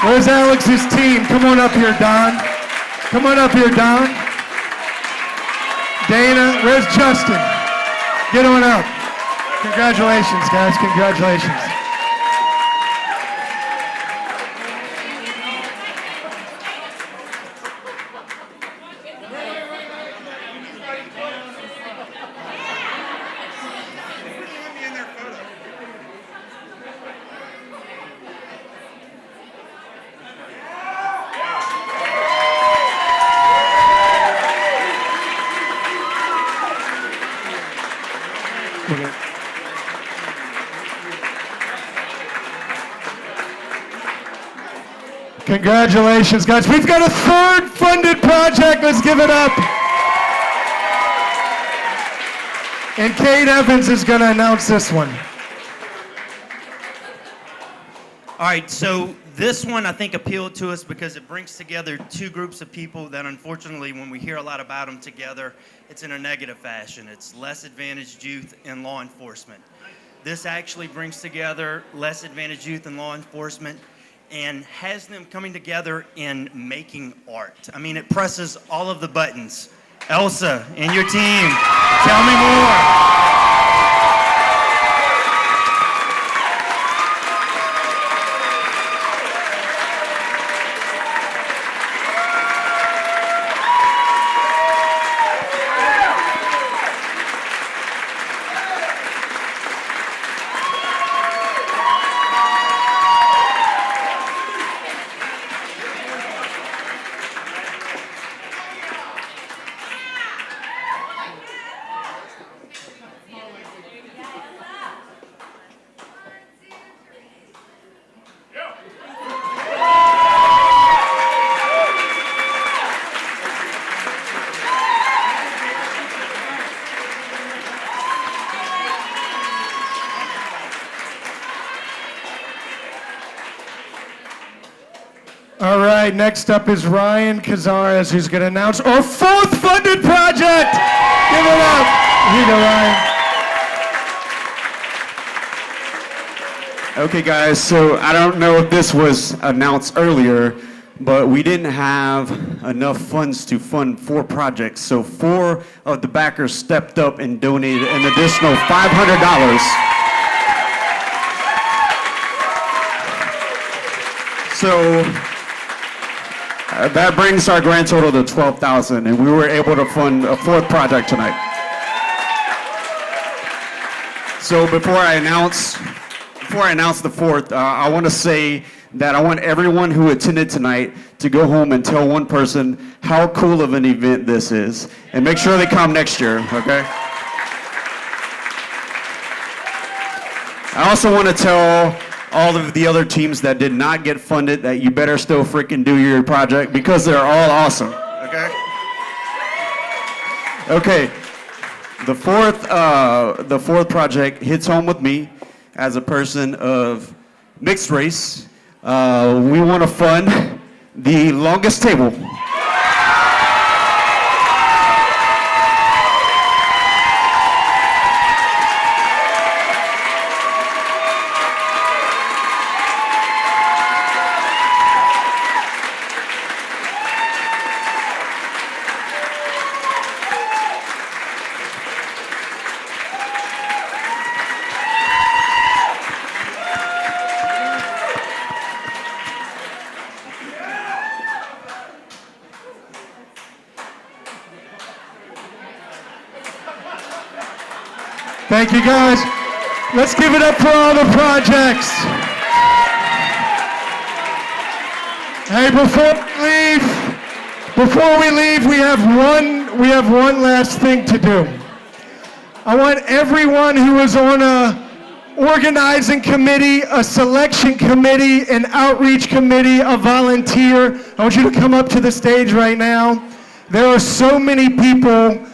Where's Alex's team? Come on up here, Don. Come on up here, Don. Dana, where's Justin? Get on up. Congratulations, guys. Congratulations. Congratulations, guys. We've got a third funded project. Let's give it up. And Kate Evans is going to announce this one. All right, so this one I think appealed to us because it brings together two groups of people that unfortunately when we hear a lot about them together, it's in a negative fashion. It's less advantaged youth and law enforcement. This actually brings together less advantaged youth and law enforcement and has them coming together in making art. I mean, it presses all of the buttons. Elsa and your team, tell me more. All right, next up is Ryan Cazares, who's going to announce our 4th funded project. Give it up. Here you go, Ryan. Okay, guys, so I don't know if this was announced earlier, but we didn't have enough funds to fund 4 projects. So 4 of the backers stepped up and donated an additional $500. So that brings our grand total to $12,000, and we were able to fund a 4th project tonight. So before I announce the 4th, I want to say that I want everyone who attended tonight to go home and tell one person how cool of an event this is, and make sure they come next year, okay? I also want to tell all of the other teams that did not get funded that you better still freaking do your project, because they're all awesome, okay? Okay, the fourth project hits home with me as a person of mixed race. We want to fund the longest table. Thank you, guys. Let's give it up for all the projects. Hey, before we leave, we have one last thing to do. I want everyone who is on a organizing committee, a selection committee, an outreach committee, a volunteer, I want you to come up to the stage right now. There are so many people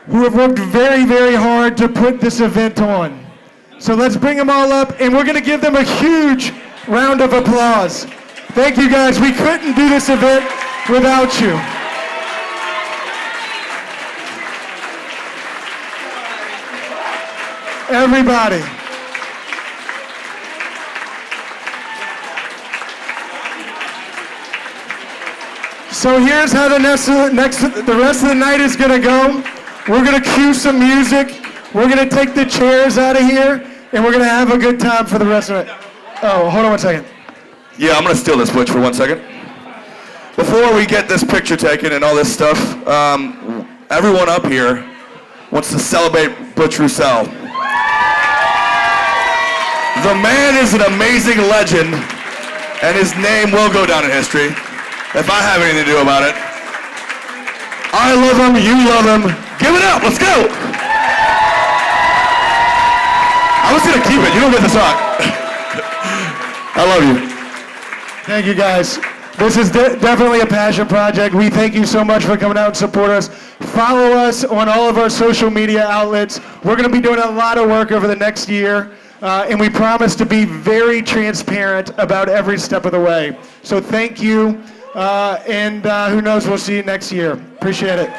who have worked very, very hard to put this event on. So let's bring them all up, and we're going to give them a huge round of applause. Thank you, guys. We couldn't do this event without you. Everybody. So here's how the rest of the night is going to go. We're going to cue some music. We're going to take the chairs out of here, and we're going to have a good time for the rest of it. Oh, hold on one second. Yeah, I'm going to steal this butch for 1 second. Before we get this picture taken and all this stuff, everyone up here wants to celebrate Butch Roussel. The man is an amazing legend, and his name will go down in history if I have anything to do about it. I love him, you love him. Give it up, let's go! I was gonna keep it, you don't get the song. I love you. Thank you, guys. This is definitely a passion project. We thank you so much for coming out and support us. Follow us on all of our social media outlets. We're gonna be doing a lot of work over the next year, and we promise to be very transparent about every step of the way. So thank you, and who knows, we'll see you next year. Appreciate it.